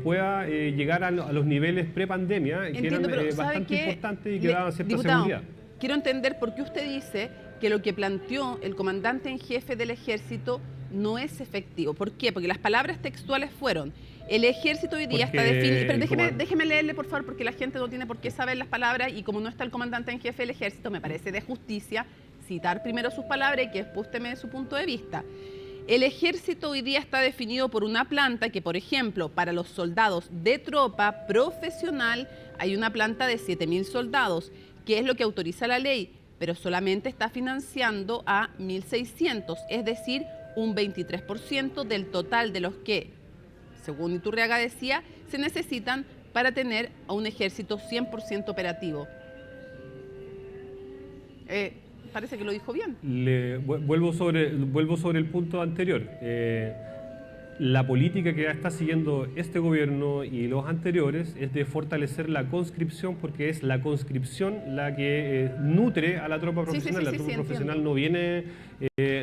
Speaker 16: pueda llegar a los niveles pre-pandemia, que eran bastante importantes y que daban cierta seguridad.
Speaker 2: Quiero entender por qué usted dice que lo que planteó el comandante en jefe del Ejército no es efectivo. ¿Por qué? Porque las palabras textuales fueron: el Ejército hoy día está definido... Pero déjeme leerle, por favor, porque la gente no tiene por qué saber las palabras y como no está el comandante en jefe del Ejército, me parece de justicia citar primero sus palabras y que después usted me dé su punto de vista. El Ejército hoy día está definido por una planta que, por ejemplo, para los soldados de tropa profesional hay una planta de 7.000 soldados, que es lo que autoriza la ley, pero solamente está financiando a 1.600, es decir, un 23% del total de los que, según Iturriaga decía, se necesitan para tener a un ejército 100% operativo. Parece que lo dijo bien.
Speaker 16: Vuelvo sobre el punto anterior. La política que está siguiendo este gobierno y los anteriores es de fortalecer la conscripción, porque es la conscripción la que nutre a la tropa profesional. La tropa profesional no viene,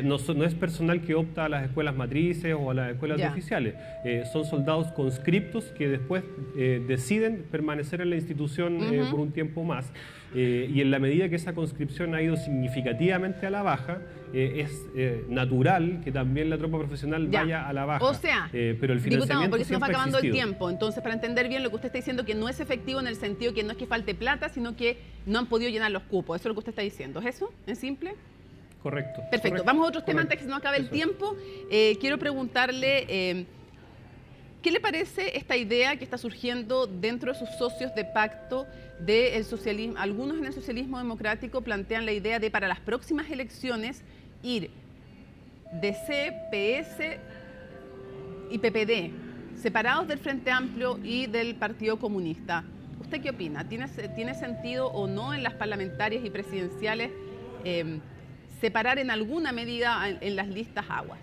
Speaker 16: no es personal que opta a las escuelas matrices o a las escuelas de oficiales. Son soldados conscriptos que después deciden permanecer en la institución por un tiempo más. Y en la medida que esa conscripción ha ido significativamente a la baja, es natural que también la tropa profesional vaya a la baja.
Speaker 2: O sea,
Speaker 16: pero el financiamiento
Speaker 2: diputado, porque se nos va acabando el
Speaker 16: existido.
Speaker 2: tiempo. Entonces, para entender bien lo que usted está diciendo, que no es efectivo en el sentido que no es que falte plata, sino que no han podido llenar los cupos. Eso es lo que usted está diciendo. ¿Es eso? ¿En simple?
Speaker 16: Correcto.
Speaker 2: Perfecto.
Speaker 16: Correcto.
Speaker 2: Vamos a otros temas antes que se nos acabe el tiempo. Quiero preguntarle... ¿qué le parece esta idea que está surgiendo dentro de sus socios de pacto del socialismo? Algunos en el socialismo democrático plantean la idea de para las próximas elecciones ir DC, PS y PPD, separados del Frente Amplio y del Partido Comunista. ¿Usted qué opina? ¿Tiene sentido o no en las parlamentarias y presidenciales separar en alguna medida en las listas aguas?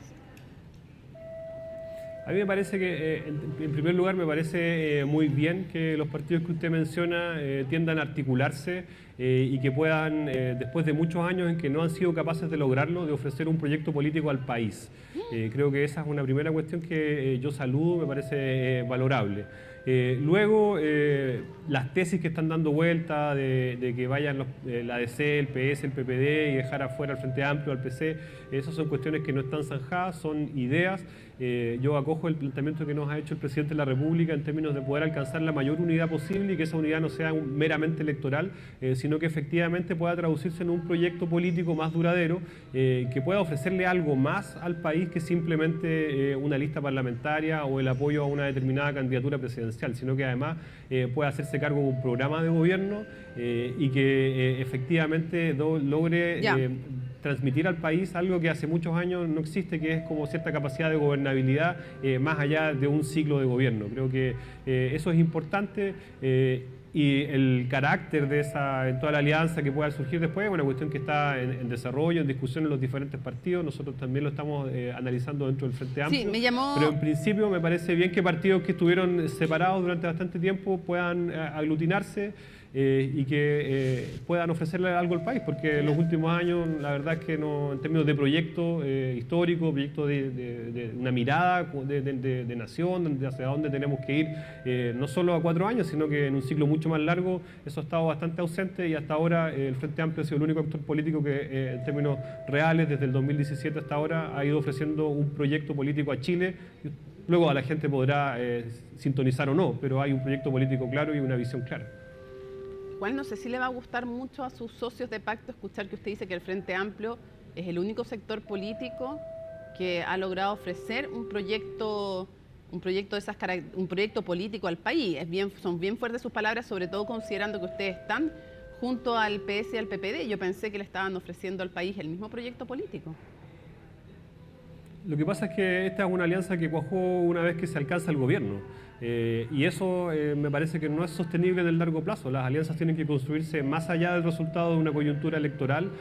Speaker 16: A mí me parece que, en primer lugar, me parece muy bien que los partidos que usted menciona tiendan a articularse y que puedan, después de muchos años en que no han sido capaces de lograrlo, de ofrecer un proyecto político al país. Creo que esa es una primera cuestión que yo saludo, me parece valorable. Luego, las tesis que están dando vuelta de que vayan la ADC, el PS, el PPD y dejar afuera al Frente Amplio, al PC, esas son cuestiones que no están zanjadas, son ideas. Yo acojo el planteamiento que nos ha hecho el presidente de la República en términos de poder alcanzar la mayor unidad posible y que esa unidad no sea meramente electoral, sino que efectivamente pueda traducirse en un proyecto político más duradero, que pueda ofrecerle algo más al país que simplemente una lista parlamentaria o el apoyo a una determinada candidatura presidencial, sino que además pueda hacerse cargo de un programa de gobierno y que efectivamente logre transmitir al país algo que hace muchos años no existe, que es como cierta capacidad de gobernabilidad más allá de un ciclo de gobierno. Creo que eso es importante y el carácter de esa eventual alianza que pueda surgir después es una cuestión que está en desarrollo, en discusión en los diferentes partidos. Nosotros también lo estamos analizando dentro del Frente Amplio.
Speaker 2: Sí, me llamó...
Speaker 16: Pero en principio me parece bien que partidos que estuvieron separados durante bastante tiempo puedan aglutinarse y que puedan ofrecerle algo al país, porque en los últimos años la verdad es que no, en términos de proyecto histórico, proyecto de una mirada de nación, de hacia dónde tenemos que ir, no solo a 4 años, sino que en un ciclo mucho más largo, eso ha estado bastante ausente y hasta ahora el Frente Amplio ha sido el único actor político que en términos reales, desde el 2017 hasta ahora, ha ido ofreciendo un proyecto político a Chile. Luego a la gente podrá sintonizar o no, pero hay un proyecto político claro y una visión clara.
Speaker 2: Igual no sé si le va a gustar mucho a sus socios de pacto escuchar que usted dice que el Frente Amplio es el único sector político que ha logrado ofrecer un proyecto político al país. Son bien fuertes sus palabras, sobre todo considerando que ustedes están junto al PS y al PPD. Yo pensé que le estaban ofreciendo al país el mismo proyecto político.
Speaker 16: Lo que pasa es que esta es una alianza que cuajó una vez que se alcanza el gobierno. Y eso me parece que no es sostenible en el largo plazo. Las alianzas tienen que construirse más allá del resultado de una coyuntura electoral,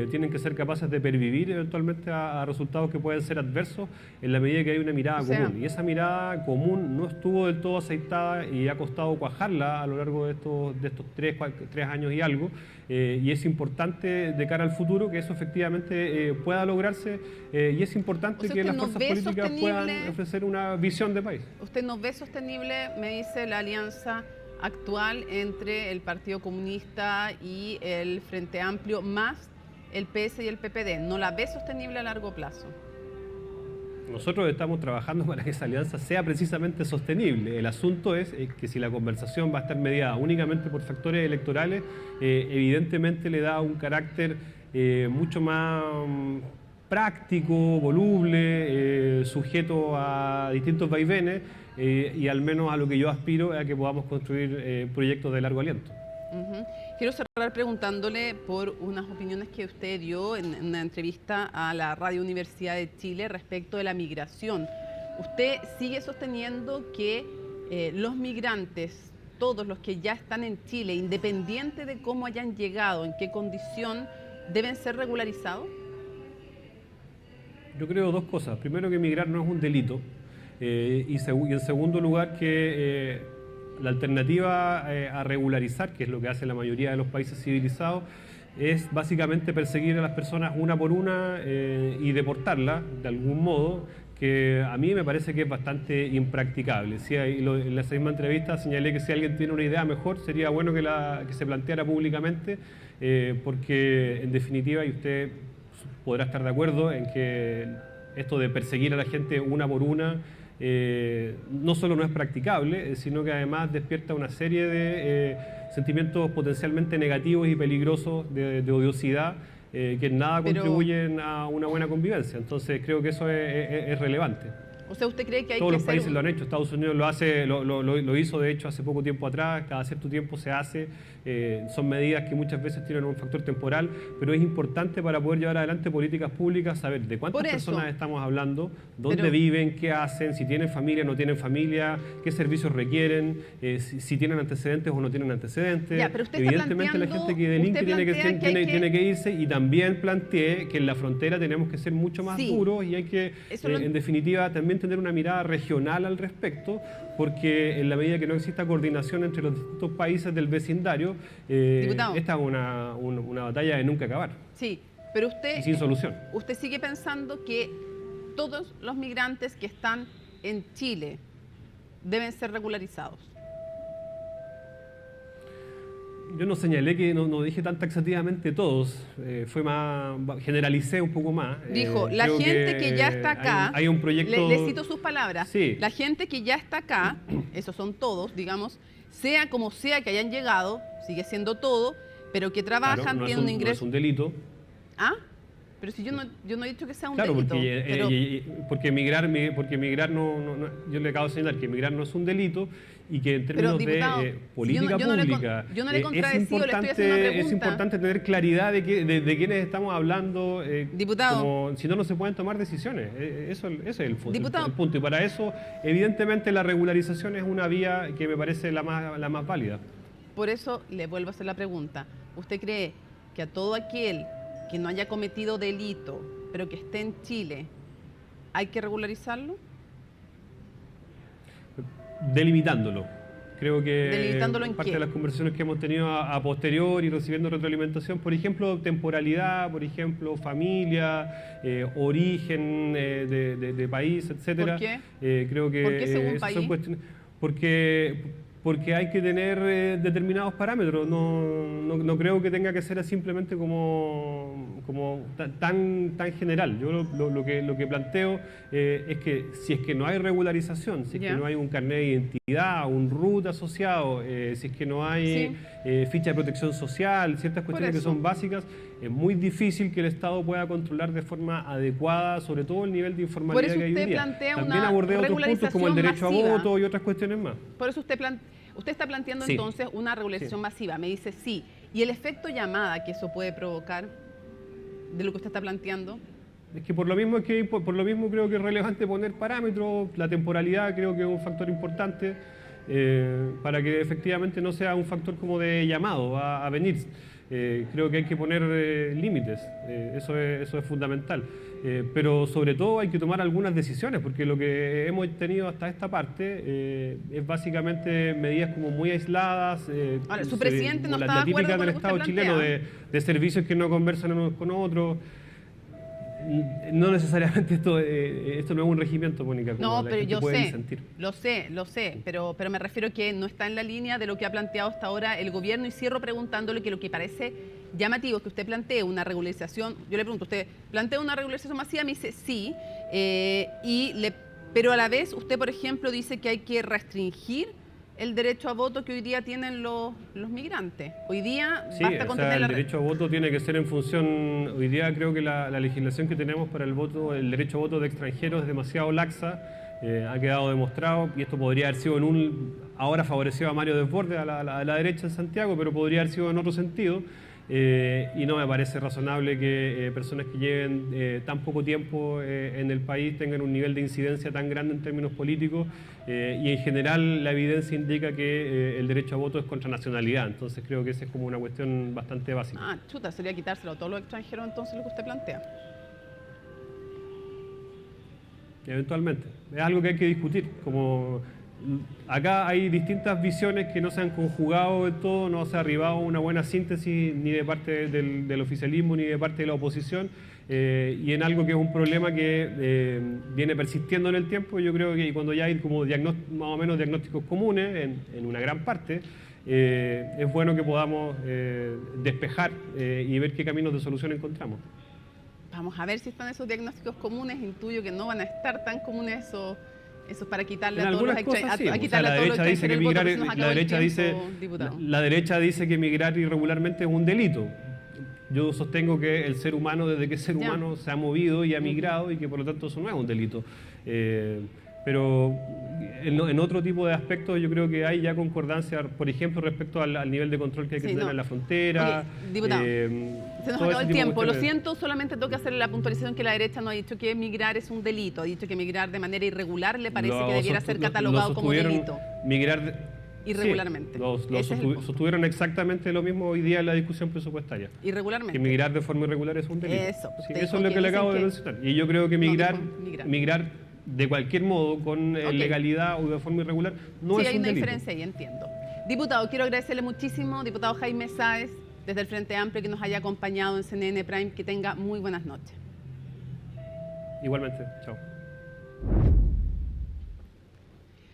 Speaker 16: tienen que ser capaces de pervivir eventualmente a resultados que pueden ser adversos en la medida que hay una mirada común. Y esa mirada común no estuvo del todo aceitada y ha costado cuajarla a lo largo de estos 3 años y algo. Y es importante de cara al futuro que eso efectivamente pueda lograrse y es importante que las fuerzas políticas puedan ofrecer una visión de país.
Speaker 2: ¿Usted no ve sostenible, me dice, la alianza actual entre el Partido Comunista y el Frente Amplio más el PS y el PPD? ¿No la ve sostenible a largo plazo?
Speaker 16: Nosotros estamos trabajando para que esa alianza sea precisamente sostenible. El asunto es que si la conversación va a estar mediada únicamente por factores electorales, evidentemente le da un carácter mucho más práctico, voluble, sujeto a distintos vaivenes y al menos a lo que yo aspiro es a que podamos construir proyectos de largo aliento.
Speaker 2: Quiero cerrar preguntándole por unas opiniones que usted dio en una entrevista a la Radio Universidad de Chile respecto de la migración. Usted sigue sosteniendo que los migrantes, todos los que ya están en Chile, independiente de cómo hayan llegado, en qué condición, deben ser regularizados.
Speaker 16: Yo creo 2 cosas. Primero, que migrar no es un delito y en segundo lugar que la alternativa a regularizar, que es lo que hace la mayoría de los países civilizados, es básicamente perseguir a las personas una por una y deportarlas de algún modo, que a mí me parece que es bastante impracticable. En la misma entrevista señalé que si alguien tiene una idea mejor, sería bueno que se planteara públicamente, porque en definitiva, y usted podrá estar de acuerdo en que esto de perseguir a la gente una por una no solo no es practicable, sino que además despierta una serie de sentimientos potencialmente negativos y peligrosos de odiosidad que en nada contribuyen a una buena convivencia. Entonces creo que eso es relevante.
Speaker 2: O sea, ¿usted cree que hay
Speaker 16: Todos
Speaker 2: que
Speaker 16: los países lo han hecho. Estados Unidos lo hace, lo hizo de hecho hace poco tiempo atrás. Cada cierto tiempo se hace. Son medidas que muchas veces tienen un factor temporal, pero es importante para poder llevar adelante políticas públicas saber de cuántas personas estamos hablando, dónde viven, qué hacen, si tienen familia, no tienen familia, qué servicios requieren, si tienen antecedentes o no tienen antecedentes.
Speaker 2: Ya, pero usted
Speaker 16: evidentemente la gente que delinque tiene que irse, y también planteé que en la frontera tenemos que ser mucho más duros y hay que, en definitiva, también tener una mirada regional al respecto, porque en la medida que no exista coordinación entre los distintos países del vecindario, esta es una batalla de nunca acabar.
Speaker 2: Sí, pero usted...
Speaker 16: Y sin solución.
Speaker 2: ¿Usted sigue pensando que todos los migrantes que están en Chile deben ser regularizados?
Speaker 16: Yo no señalé que no dije tan taxativamente todos, generalicé un poco más.
Speaker 2: Dijo, la gente que ya está acá,
Speaker 16: hay un proyecto...
Speaker 2: le cito sus palabras,
Speaker 16: sí.
Speaker 2: La gente que ya está acá, esos son todos, digamos, sea como sea que hayan llegado, sigue siendo todo, pero que trabajan,
Speaker 16: claro,
Speaker 2: tienen un ingreso...
Speaker 16: No es un delito.
Speaker 2: ¿Ah? Pero si yo no he dicho que sea un
Speaker 16: delito.
Speaker 2: Claro,
Speaker 16: porque migrar yo le acabo de señalar que migrar no es un delito y que en términos de política pública es importante tener claridad de quiénes estamos hablando.
Speaker 2: Diputado.
Speaker 16: Si no se pueden tomar decisiones. Ese es el punto. Y para eso, evidentemente, la regularización es una vía que me parece la más válida.
Speaker 2: Por eso le vuelvo a hacer la pregunta. ¿Usted cree que a todo aquel que no haya cometido delito, pero que esté en Chile, hay que regularizarlo?
Speaker 16: Delimitándolo. Creo que
Speaker 2: ¿Delimitándolo en
Speaker 16: parte
Speaker 2: qué?
Speaker 16: de las conversaciones que hemos tenido a posteriori, recibiendo retroalimentación, por ejemplo, temporalidad, por ejemplo, familia, origen de país, etcétera.
Speaker 2: ¿Por qué?
Speaker 16: Creo que
Speaker 2: ¿Por qué según país?
Speaker 16: son cuestiones... Porque hay que tener determinados parámetros. No creo que tenga que ser simplemente como tan general. Yo lo que planteo es que si es que no hay regularización, si es que no hay un carnet de identidad, un RUT asociado, si es que no hay ficha de protección social, ciertas cuestiones que son básicas, es muy difícil que el Estado pueda controlar de forma adecuada, sobre todo el nivel de informalidad que hay hoy día. También abordé otros puntos como el derecho a voto y otras cuestiones más.
Speaker 2: Por eso usted está planteando entonces una regularización masiva. Me dice sí. ¿Y el efecto llamada que eso puede provocar de lo que usted está planteando?
Speaker 16: Es que por lo mismo creo que es relevante poner parámetros. La temporalidad creo que es un factor importante para que efectivamente no sea un factor como de llamado a venir. Creo que hay que poner límites, eso es fundamental. Pero sobre todo hay que tomar algunas decisiones, porque lo que hemos tenido hasta esta parte es básicamente medidas como muy aisladas.
Speaker 2: Ahora, su presidente no está de acuerdo
Speaker 16: típica
Speaker 2: con
Speaker 16: del
Speaker 2: lo que
Speaker 16: Estado
Speaker 2: usted
Speaker 16: chileno de servicios que no conversan unos con otros. No necesariamente esto no es un regimiento, Mónica, como
Speaker 2: no,
Speaker 16: la
Speaker 2: pero
Speaker 16: gente
Speaker 2: yo
Speaker 16: puede sentir.
Speaker 2: Lo sé, pero me refiero que no está en la línea de lo que ha planteado hasta ahora el gobierno, y cierro preguntándole que lo que parece llamativo es que usted plantee una regularización. Yo le pregunto, ¿usted plantea una regularización masiva? Me dice sí, pero a la vez usted, por ejemplo, dice que hay que restringir el derecho a voto que hoy día tienen los migrantes. Hoy día basta con tener
Speaker 16: el derecho a voto tiene que ser en función... Hoy día creo que la legislación que tenemos para el derecho a voto de extranjeros es demasiado laxa, ha quedado demostrado, y esto podría haber sido ahora favorecido a Mario Desbordes, a la derecha en Santiago, pero podría haber sido en otro sentido. Y no me parece razonable que personas que lleven tan poco tiempo en el país tengan un nivel de incidencia tan grande en términos políticos, y en general la evidencia indica que el derecho a voto es contra nacionalidad. Entonces creo que esa es como una cuestión bastante básica.
Speaker 2: Sería quitárselo a todos los extranjeros entonces lo que usted plantea.
Speaker 16: Eventualmente. Es algo que hay que discutir. Acá hay distintas visiones que no se han conjugado del todo, no se ha arribado a una buena síntesis ni de parte del oficialismo ni de parte de la oposición, y en algo que es un problema que viene persistiendo en el tiempo. Yo creo que cuando ya hay como más o menos diagnósticos comunes en una gran parte, es bueno que podamos despejar y ver qué caminos de solución encontramos.
Speaker 2: Vamos a ver si están esos diagnósticos comunes. Intuyo que no van a estar tan comunes eso para quitarle a todos los extranjeros.
Speaker 16: La derecha dice que migrar irregularmente es un delito. Yo sostengo que el ser humano, desde que el ser humano se ha movido y ha migrado, y que por lo tanto eso no es un delito. pero en otro tipo de aspectos yo creo que hay ya concordancia, por ejemplo, respecto al nivel de control que hay que tener en la frontera.
Speaker 2: Oye, diputado, se nos acabó el tiempo. Lo siento, solamente tengo que hacerle la puntualización que la derecha no ha dicho que migrar es un delito. Ha dicho que migrar de manera irregular le parece que debiera ser catalogado como delito.
Speaker 16: Migrar
Speaker 2: irregularmente.
Speaker 16: Sí, sostuvieron exactamente lo mismo hoy día en la discusión presupuestaria.
Speaker 2: Irregularmente.
Speaker 16: Que migrar de forma irregular es un delito.
Speaker 2: Eso,
Speaker 16: sí, eso es lo que le acabo de mencionar. Y yo creo que migrar de cualquier modo, con legalidad o de forma irregular, no es un delito. Sí, hay una diferencia ahí, entiendo.
Speaker 2: Diputado, quiero agradecerle muchísimo, diputado Jaime Sáez, desde el Frente Amplio, que nos haya acompañado en CNN Prime. Que tenga muy buenas noches.
Speaker 16: Igualmente, chao.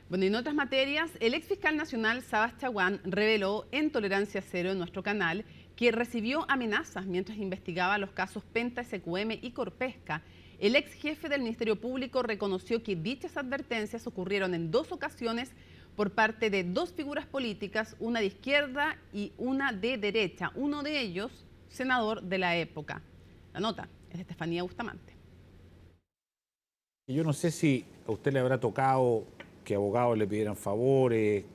Speaker 2: Bueno, y en otras materias, el exfiscal nacional Sabas Chaguán reveló en Tolerancia Cero en nuestro canal que recibió amenazas mientras investigaba los casos Penta, SQM y Corpesca. El ex jefe del Ministerio Público reconoció que dichas advertencias ocurrieron en 2 ocasiones por parte de 2 figuras políticas, una de izquierda y una de derecha, uno de ellos senador de la época. La nota es de Estefanía Bustamante.
Speaker 17: Yo no sé si a usted le habrá tocado que abogados le pidieran favores,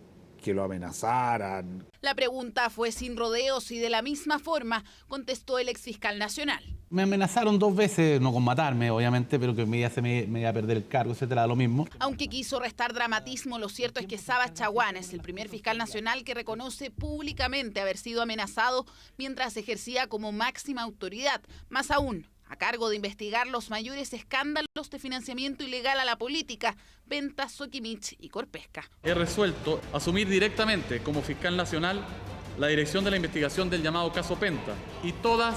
Speaker 17: que lo amenazaran.
Speaker 18: La pregunta fue sin rodeos y de la misma forma contestó el exfiscal nacional.
Speaker 19: Me amenazaron 2 veces, no con matarme, obviamente, pero que me iba a perder el cargo, etcétera, lo mismo.
Speaker 18: Aunque quiso restar dramatismo, lo cierto es que Sabas Chaguán es el primer fiscal nacional que reconoce públicamente haber sido amenazado mientras ejercía como máxima autoridad. Más aún, a cargo de investigar los mayores escándalos de financiamiento ilegal a la política, Penta, Soquimich y Corpesca.
Speaker 20: He resuelto asumir directamente como fiscal nacional la dirección de la investigación del llamado caso Penta y todas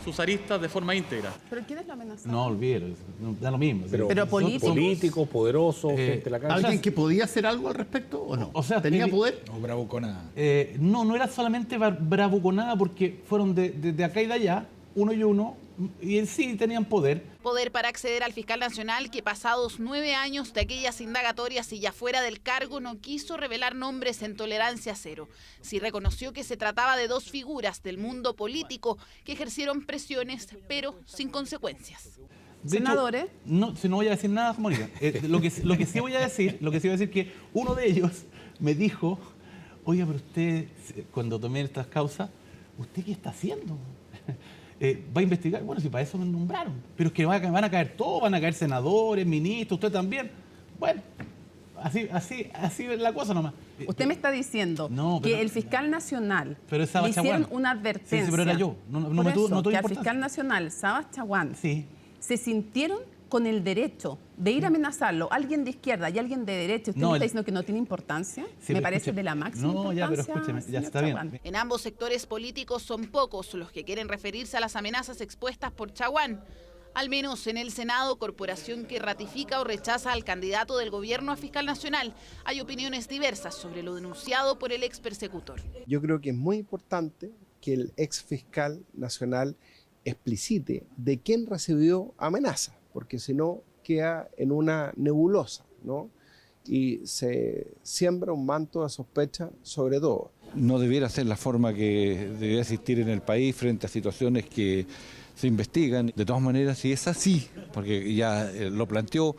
Speaker 20: sus aristas de forma íntegra.
Speaker 2: ¿Pero quiénes lo amenazaron?
Speaker 19: No, olvídalo, da lo mismo.
Speaker 17: Pero políticos, poderosos, gente de la casa.
Speaker 21: ¿Alguien que podía hacer algo al respecto o no?
Speaker 19: O sea,
Speaker 21: ¿tenía poder?
Speaker 17: No, bravuconada.
Speaker 19: No era solamente bravuconada porque fueron de acá y de allá, uno y uno, y en sí tenían poder.
Speaker 18: Poder para acceder al fiscal nacional que pasados 9 años de aquellas indagatorias y ya fuera del cargo no quiso revelar nombres en Tolerancia Cero. Sí reconoció que se trataba de 2 figuras del mundo político que ejercieron presiones pero sin consecuencias.
Speaker 2: Senadores.
Speaker 19: No voy a decir nada, Mónica. Lo que sí voy a decir que uno de ellos me dijo, oiga, pero usted, cuando tomé estas causas, ¿usted qué está haciendo? ¿Va a investigar? Bueno, si para eso me nombraron. Pero es que van a caer todos, van a caer senadores, ministros, usted también. Bueno, así es la cosa nomás.
Speaker 2: Usted me está diciendo que el fiscal nacional le hicieron una advertencia.
Speaker 19: Sí, pero era yo. No tuvo
Speaker 2: que al fiscal nacional, Sabas Chaguán, se sintieron con el derecho de ir a amenazarlo, alguien de izquierda y alguien de derecha. ¿Usted me está diciendo que no tiene importancia? Sí, me parece de la máxima importancia.
Speaker 19: No, ya, pero escúcheme, ya está bien.
Speaker 18: En ambos sectores políticos son pocos los que quieren referirse a las amenazas expuestas por Chaguán. Al menos en el Senado, corporación que ratifica o rechaza al candidato del gobierno a fiscal nacional, hay opiniones diversas sobre lo denunciado por el ex persecutor.
Speaker 22: Yo creo que es muy importante que el ex fiscal nacional explicite de quién recibió amenaza, porque si no queda en una nebulosa, ¿no? Y se siembra un manto de sospecha sobre todo.
Speaker 23: No debiera ser la forma que debiera existir en el país frente a situaciones que se investigan. De todas maneras, si es así, porque ya lo planteó,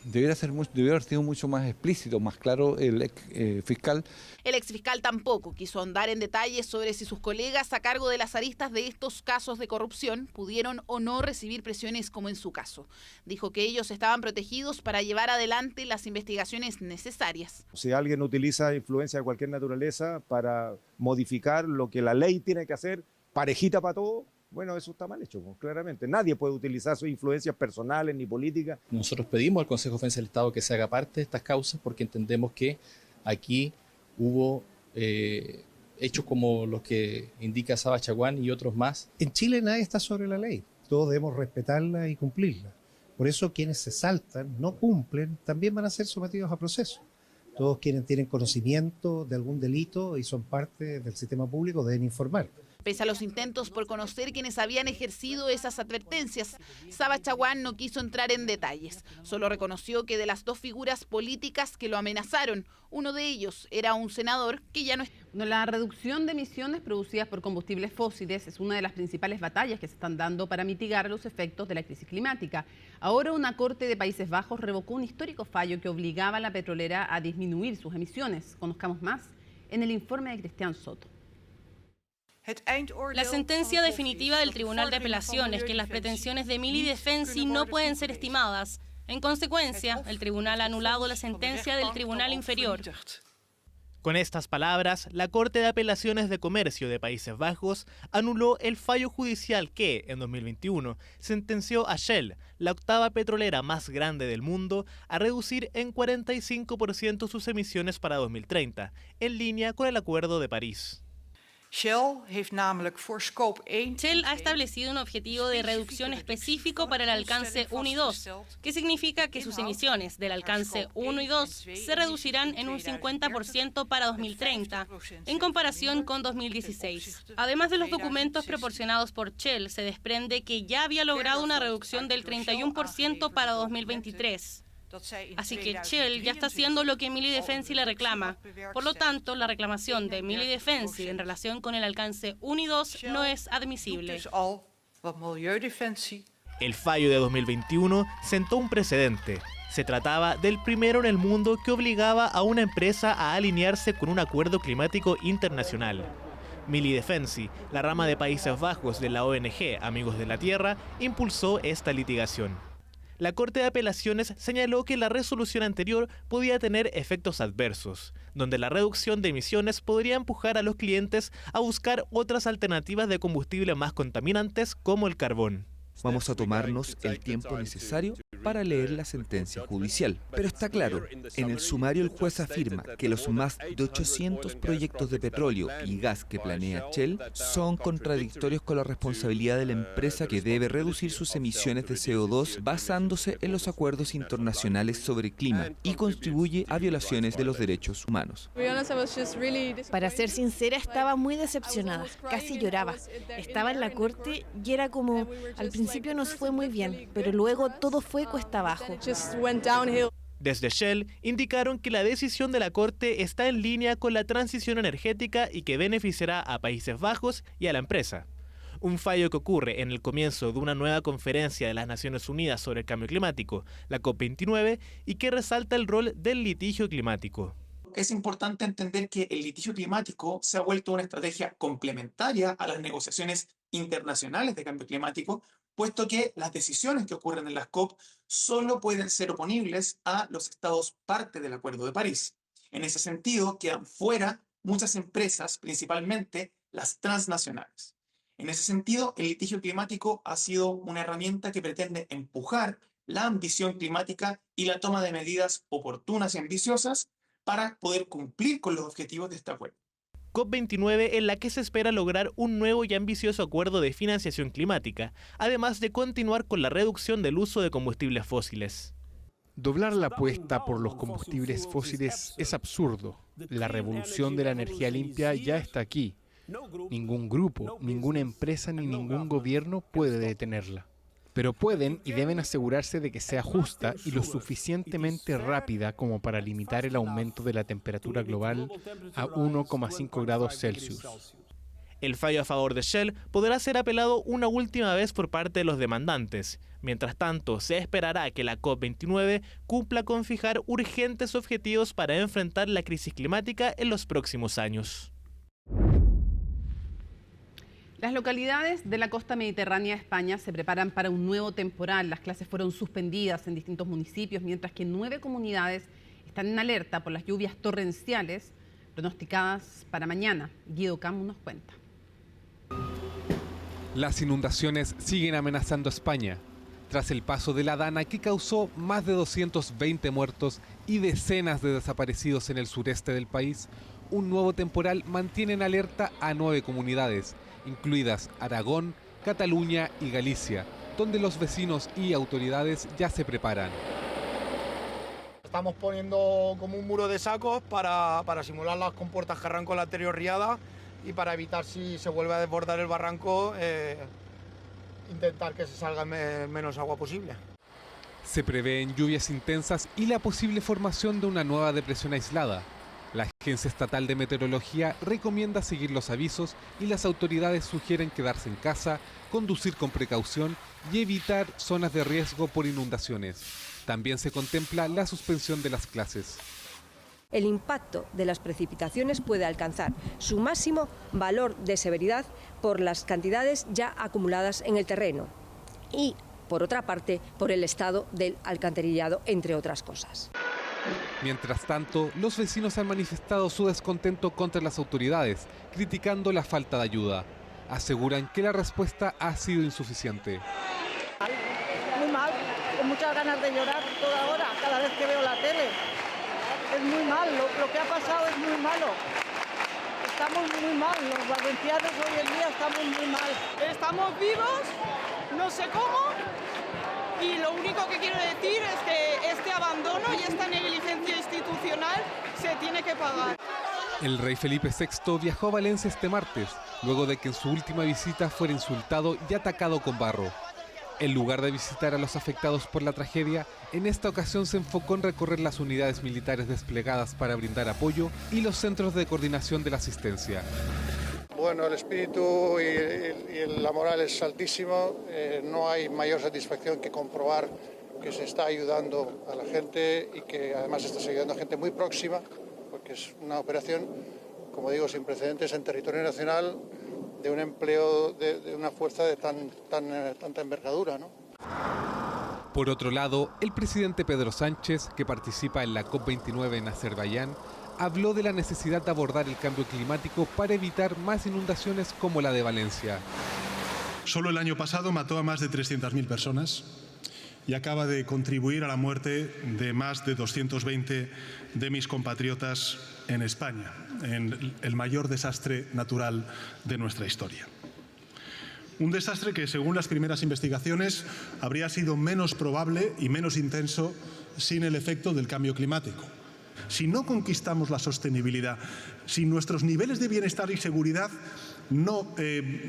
Speaker 23: debiera haber sido mucho más explícito, más claro el ex fiscal.
Speaker 18: El exfiscal tampoco quiso ahondar en detalles sobre si sus colegas a cargo de las aristas de estos casos de corrupción pudieron o no recibir presiones como en su caso. Dijo que ellos estaban protegidos para llevar adelante las investigaciones necesarias.
Speaker 24: Si alguien utiliza influencia de cualquier naturaleza para modificar lo que la ley tiene que hacer, parejita para todo, bueno, eso está mal hecho, claramente. Nadie puede utilizar sus influencias personales ni políticas.
Speaker 25: Nosotros pedimos al Consejo de Defensa del Estado que se haga parte de estas causas porque entendemos que aquí hubo hechos como los que indica Sabas Chaguán y otros más.
Speaker 26: En Chile nadie está sobre la ley. Todos debemos respetarla y cumplirla. Por eso quienes se saltan, no cumplen, también van a ser sometidos a proceso. Todos quienes tienen conocimiento de algún delito y son parte del sistema público deben informar.
Speaker 18: Pese a los intentos por conocer quienes habían ejercido esas advertencias, Saba Chaguán no quiso entrar en detalles. Solo reconoció que de las 2 figuras políticas que lo amenazaron, uno de ellos era un senador que ya no está.
Speaker 2: La reducción de emisiones producidas por combustibles fósiles es una de las principales batallas que se están dando para mitigar los efectos de la crisis climática. Ahora una corte de Países Bajos revocó un histórico fallo que obligaba a la petrolera a disminuir sus emisiones. Conozcamos más en el informe de Cristian Soto.
Speaker 3: La sentencia definitiva del Tribunal de Apelación es que las pretensiones de Mili Defensi no pueden ser estimadas. En consecuencia, el tribunal ha anulado la sentencia del Tribunal Inferior.
Speaker 4: Con estas palabras, la Corte de Apelaciones de Comercio de Países Bajos anuló el fallo judicial que, en 2021, sentenció a Shell, la octava petrolera más grande del mundo, a reducir en 45% sus emisiones para 2030, en línea con el Acuerdo de París.
Speaker 3: Shell ha establecido un objetivo de reducción específico para el alcance 1 y 2, que significa que sus emisiones del alcance 1 y 2 se reducirán en un 50% para 2030, en comparación con 2016. Además de los documentos proporcionados por Shell, se desprende que ya había logrado una reducción del 31% para 2023. Así que Shell ya está haciendo lo que Mili Defensi le reclama. Por lo tanto, la reclamación de Mili Defensi en relación con el alcance 1 y 2 no es admisible.
Speaker 4: El fallo de 2021 sentó un precedente. Se trataba del primero en el mundo que obligaba a una empresa a alinearse con un acuerdo climático internacional. Mili Defensi, la rama de Países Bajos de la ONG Amigos de la Tierra, impulsó esta litigación. La Corte de Apelaciones señaló que la resolución anterior podía tener efectos adversos, donde la reducción de emisiones podría empujar a los clientes a buscar otras alternativas de combustible más contaminantes como el carbón.
Speaker 6: Vamos a tomarnos el tiempo necesario para leer la sentencia judicial. Pero está claro, en el sumario el juez afirma que los más de 800 proyectos de petróleo y gas que planea Shell son contradictorios con la responsabilidad de la empresa que debe reducir sus emisiones de CO2 basándose en los acuerdos internacionales sobre clima y contribuye a violaciones de los derechos humanos.
Speaker 7: Para ser sincera, estaba muy decepcionada, casi lloraba. Estaba en la corte y era como, al principio nos fue muy bien, pero luego todo fue cuesta abajo.
Speaker 4: Desde Shell indicaron que la decisión de la Corte está en línea con la transición energética y que beneficiará a Países Bajos y a la empresa. Un fallo que ocurre en el comienzo de una nueva conferencia de las Naciones Unidas sobre el cambio climático, la COP29, y que resalta el rol del litigio climático.
Speaker 8: Es importante entender que el litigio climático se ha vuelto una estrategia complementaria a las negociaciones internacionales de cambio climático, puesto que las decisiones que ocurren en las COP solo pueden ser oponibles a los estados parte del Acuerdo de París. En ese sentido, quedan fuera muchas empresas, principalmente las transnacionales. En ese sentido, el litigio climático ha sido una herramienta que pretende empujar la ambición climática y la toma de medidas oportunas y ambiciosas para poder cumplir con los objetivos de este acuerdo.
Speaker 4: COP29 en la que se espera lograr un nuevo y ambicioso acuerdo de financiación climática, además de continuar con la reducción del uso de combustibles fósiles.
Speaker 9: Doblar la apuesta por los combustibles fósiles es absurdo. La revolución de la energía limpia ya está aquí. Ningún grupo, ninguna empresa ni ningún gobierno puede detenerla. Pero pueden y deben asegurarse de que sea justa y lo suficientemente rápida como para limitar el aumento de la temperatura global a 1,5 grados Celsius.
Speaker 4: El fallo a favor de Shell podrá ser apelado una última vez por parte de los demandantes. Mientras tanto, se esperará que la COP29 cumpla con fijar urgentes objetivos para enfrentar la crisis climática en los próximos años.
Speaker 2: Las localidades de la costa mediterránea de España se preparan para un nuevo temporal. Las clases fueron suspendidas en distintos municipios, mientras que 9 comunidades están en alerta por las lluvias torrenciales pronosticadas para mañana. Guido Camus nos cuenta.
Speaker 27: Las inundaciones siguen amenazando a España. Tras el paso de la Dana, que causó más de 220 muertos y decenas de desaparecidos en el sureste del país, un nuevo temporal mantiene en alerta a 9 comunidades, incluidas Aragón, Cataluña y Galicia, donde los vecinos y autoridades ya se preparan.
Speaker 28: Estamos poniendo como un muro de sacos para simular las compuertas que arrancó la anterior riada
Speaker 5: y para evitar, si se vuelve a desbordar el barranco, intentar que se salga menos agua posible.
Speaker 27: Se prevén lluvias intensas y la posible formación de una nueva depresión aislada. La Agencia Estatal de Meteorología recomienda seguir los avisos y las autoridades sugieren quedarse en casa, conducir con precaución y evitar zonas de riesgo por inundaciones. También se contempla la suspensión de las clases.
Speaker 10: El impacto de las precipitaciones puede alcanzar su máximo valor de severidad por las cantidades ya acumuladas en el terreno y, por otra parte, por el estado del alcantarillado, entre otras cosas.
Speaker 27: Mientras tanto, los vecinos han manifestado su descontento contra las autoridades, criticando la falta de ayuda. Aseguran que la respuesta ha sido insuficiente.
Speaker 11: Muy mal, con muchas ganas de llorar toda hora, cada vez que veo la tele. Es muy mal, lo que ha pasado es muy malo. Estamos muy mal, los valencianos hoy en día estamos muy mal.
Speaker 12: Estamos vivos, no sé cómo, y lo único que quiero decir es que este abandono y esta negligencia institucional se tiene que pagar.
Speaker 27: El rey Felipe VI viajó a Valencia este martes, luego de que en su última visita fuera insultado y atacado con barro. En lugar de visitar a los afectados por la tragedia, en esta ocasión se enfocó en recorrer las unidades militares desplegadas para brindar apoyo y los centros de coordinación de la asistencia.
Speaker 13: Bueno, el espíritu y la moral es altísimo. No hay mayor satisfacción que comprobar que se está ayudando a la gente y que además se está ayudando a gente muy próxima, porque es una operación, como digo, sin precedentes en territorio nacional, de un empleo de una fuerza de tanta envergadura, ¿no?
Speaker 27: Por otro lado, el presidente Pedro Sánchez, que participa en la COP29 en Azerbaiyán, habló de la necesidad de abordar el cambio climático para evitar más inundaciones como la de Valencia.
Speaker 14: Solo el año pasado mató a más de 300.000 personas y acaba de contribuir a la muerte de más de 220 de mis compatriotas en España, en el mayor desastre natural de nuestra historia. Un desastre que, según las primeras investigaciones, habría sido menos probable y menos intenso sin el efecto del cambio climático. Si no conquistamos la sostenibilidad, si nuestros niveles de bienestar y seguridad no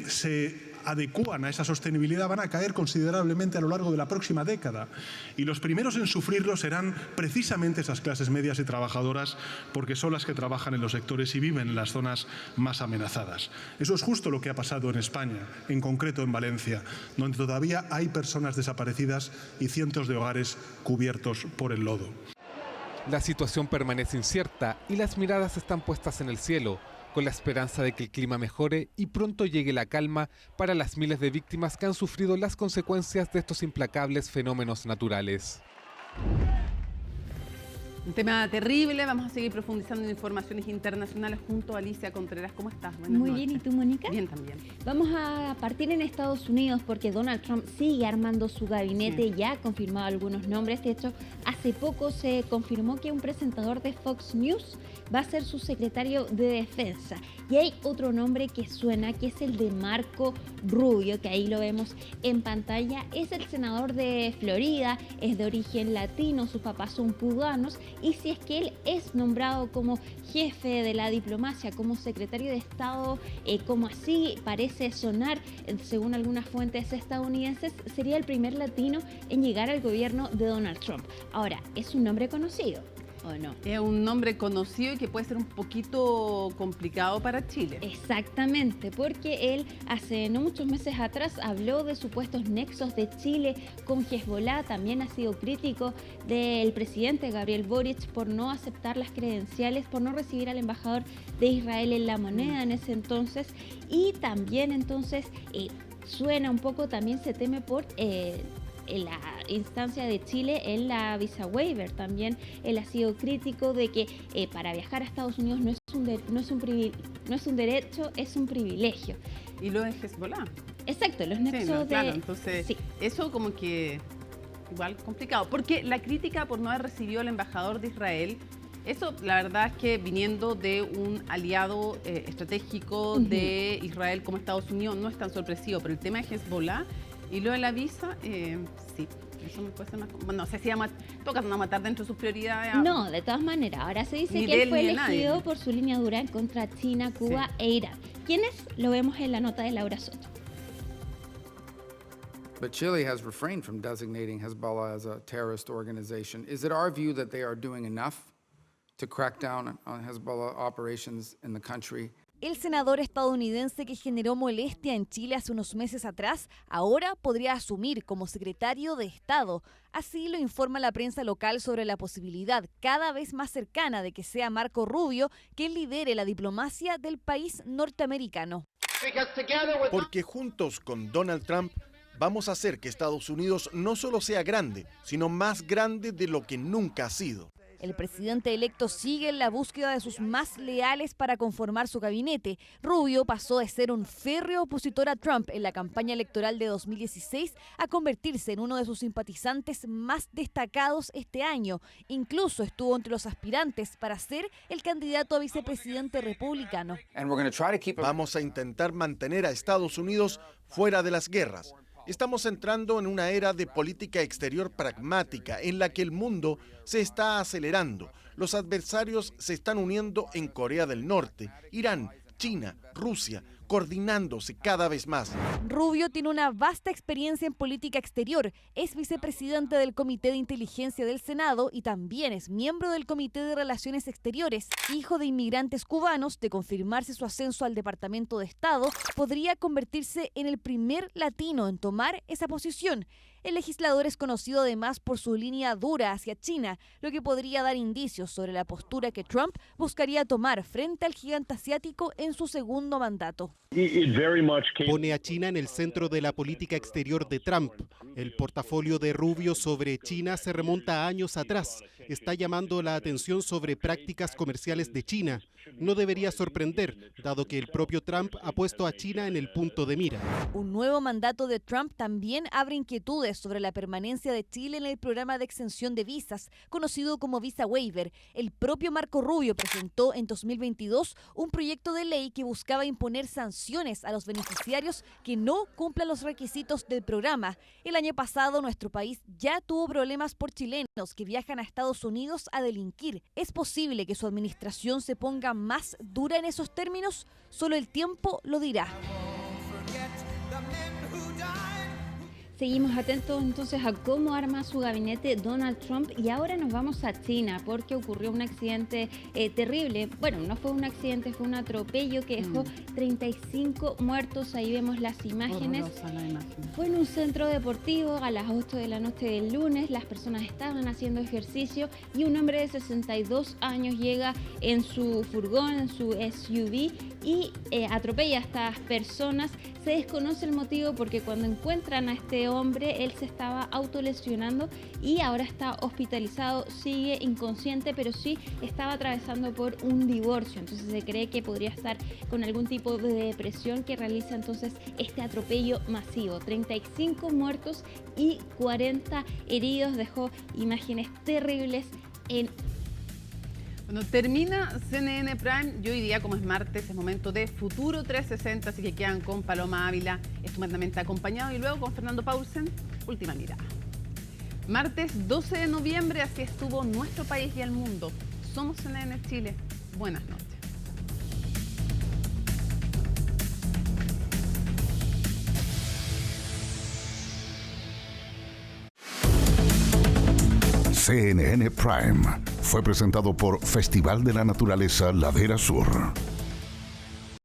Speaker 14: se adecúan a esa sostenibilidad, van a caer considerablemente a lo largo de la próxima década. Y los primeros en sufrirlo serán precisamente esas clases medias y trabajadoras, porque son las que trabajan en los sectores y viven en las zonas más amenazadas. Eso es justo lo que ha pasado en España, en concreto en Valencia, donde todavía hay personas desaparecidas y cientos de hogares cubiertos por el lodo.
Speaker 27: La situación permanece incierta y las miradas están puestas en el cielo, con la esperanza de que el clima mejore y pronto llegue la calma para las miles de víctimas que han sufrido las consecuencias de estos implacables fenómenos naturales.
Speaker 2: Un tema terrible, vamos a seguir profundizando en informaciones internacionales junto a Alicia Contreras. ¿Cómo estás? Buenas
Speaker 15: Muy
Speaker 2: noches.
Speaker 15: bien, ¿y tú, Mónica?
Speaker 2: Bien también.
Speaker 15: Vamos a partir en Estados Unidos porque Donald Trump sigue armando su gabinete,
Speaker 2: Sí.
Speaker 15: ya ha confirmado algunos nombres. De hecho, hace poco se confirmó que un presentador de Fox News va a ser su secretario de Defensa. Y hay otro nombre que suena, que es el de Marco Rubio, que ahí lo vemos en pantalla. Es el senador de Florida, es de origen latino, sus papás son cubanos. Y si es que él es nombrado como jefe de la diplomacia, como secretario de Estado, como así parece sonar, según algunas fuentes estadounidenses, sería el primer latino en llegar al gobierno de Donald Trump. Ahora, ¿es un nombre conocido o no?
Speaker 2: Es un nombre conocido y que puede ser un poquito complicado para Chile.
Speaker 15: Exactamente, porque él hace no muchos meses atrás habló de supuestos nexos de Chile con Hezbollah. También ha sido crítico del presidente Gabriel Boric por no aceptar las credenciales, por no recibir al embajador de Israel en la moneda en ese entonces. Y también entonces suena un poco, también se teme por en la instancia de Chile en la visa waiver. También él ha sido crítico de que para viajar a Estados Unidos no es un derecho, es un privilegio.
Speaker 2: Y lo de Hezbollah.
Speaker 15: Exacto, los nexos
Speaker 2: Sí, no,
Speaker 15: de...
Speaker 2: claro, entonces
Speaker 15: Sí.
Speaker 2: eso como que igual complicado, porque la crítica por no haber recibido al embajador de Israel, eso la verdad es que viniendo de un aliado estratégico de Israel como Estados Unidos no es tan sorpresivo, pero el tema de Hezbollah y lo de la visa, sí, eso me puede ser más... Bueno, no sé si toca no matar dentro de sus prioridades.
Speaker 15: No, de todas maneras, ahora se dice
Speaker 2: Ni
Speaker 15: que
Speaker 2: de
Speaker 15: él
Speaker 2: él
Speaker 15: fue
Speaker 2: ni de
Speaker 15: elegido
Speaker 2: nadie.
Speaker 15: por su línea dura en contra China, Cuba e Irán. ¿Quiénes? Lo vemos en la nota de Laura Soto.
Speaker 1: But Chile has refrained from designating Hezbollah as a terrorist organization. Is it our view that they are doing enough to crack down on Hezbollah operations in the country?
Speaker 16: El senador estadounidense que generó molestia en Chile hace unos meses atrás, ahora podría asumir como secretario de Estado. Así lo informa la prensa local sobre la posibilidad cada vez más cercana de que sea Marco Rubio quien lidere la diplomacia del país norteamericano.
Speaker 17: Porque juntos con Donald Trump vamos a hacer que Estados Unidos no solo sea grande, sino más grande de lo que nunca ha sido.
Speaker 16: El presidente electo sigue en la búsqueda de sus más leales para conformar su gabinete. Rubio pasó de ser un férreo opositor a Trump en la campaña electoral de 2016 a convertirse en uno de sus simpatizantes más destacados este año. Incluso estuvo entre los aspirantes para ser el candidato a vicepresidente republicano.
Speaker 17: Vamos a intentar mantener a Estados Unidos fuera de las guerras. Estamos entrando en una era de política exterior pragmática en la que el mundo se está acelerando. Los adversarios se están uniendo en Corea del Norte, Irán, China, Rusia, coordinándose cada vez más.
Speaker 16: Rubio tiene una vasta experiencia en política exterior, es vicepresidente del Comité de Inteligencia del Senado y también es miembro del Comité de Relaciones Exteriores. Hijo de inmigrantes cubanos, de confirmarse su ascenso al Departamento de Estado, podría convertirse en el primer latino en tomar esa posición. El legislador es conocido además por su línea dura hacia China, lo que podría dar indicios sobre la postura que Trump buscaría tomar frente al gigante asiático en su segundo mandato.
Speaker 19: Pone a China en el centro de la política exterior de Trump. El portafolio de Rubio sobre China se remonta a años atrás. Está llamando la atención sobre prácticas comerciales de China. No debería sorprender, dado que el propio Trump ha puesto a China en el punto de mira.
Speaker 16: Un nuevo mandato de Trump también abre inquietudes sobre la permanencia de Chile en el programa de exención de visas, conocido como Visa Waiver. El propio Marco Rubio presentó en 2022 un proyecto de ley que buscaba imponer sanciones a los beneficiarios que no cumplan los requisitos del programa. El año pasado nuestro país ya tuvo problemas por chilenos que viajan a Estados Unidos a delinquir. ¿Es posible que su administración se ponga más dura en esos términos? Solo el tiempo lo dirá.
Speaker 15: Seguimos atentos entonces a cómo arma su gabinete Donald Trump y ahora nos vamos a China porque ocurrió un accidente terrible. Bueno, no fue un accidente, fue un atropello que dejó 35 muertos. Ahí vemos las imágenes. Fue en un centro deportivo a las 8 de la noche del lunes. Las personas estaban haciendo ejercicio y un hombre de 62 años llega en su furgón, en su SUV y atropella a estas personas. Se desconoce el motivo porque cuando encuentran a este hombre, él se estaba autolesionando y ahora está hospitalizado, sigue inconsciente, pero sí estaba atravesando por un divorcio. Entonces se cree que podría estar con algún tipo de depresión que realiza entonces este atropello masivo. 35 muertos y 40 heridos, dejó imágenes terribles en...
Speaker 2: Bueno, termina CNN Prime y hoy día, como es martes, es momento de Futuro 360, así que quedan con Paloma Ávila, estupendamente acompañado, y luego con Fernando Paulsen, Última Mirada. Martes 12 de noviembre, así estuvo nuestro país y el mundo. Somos CNN Chile. Buenas noches.
Speaker 20: CNN Prime fue presentado por Festival de la Naturaleza Ladera Sur.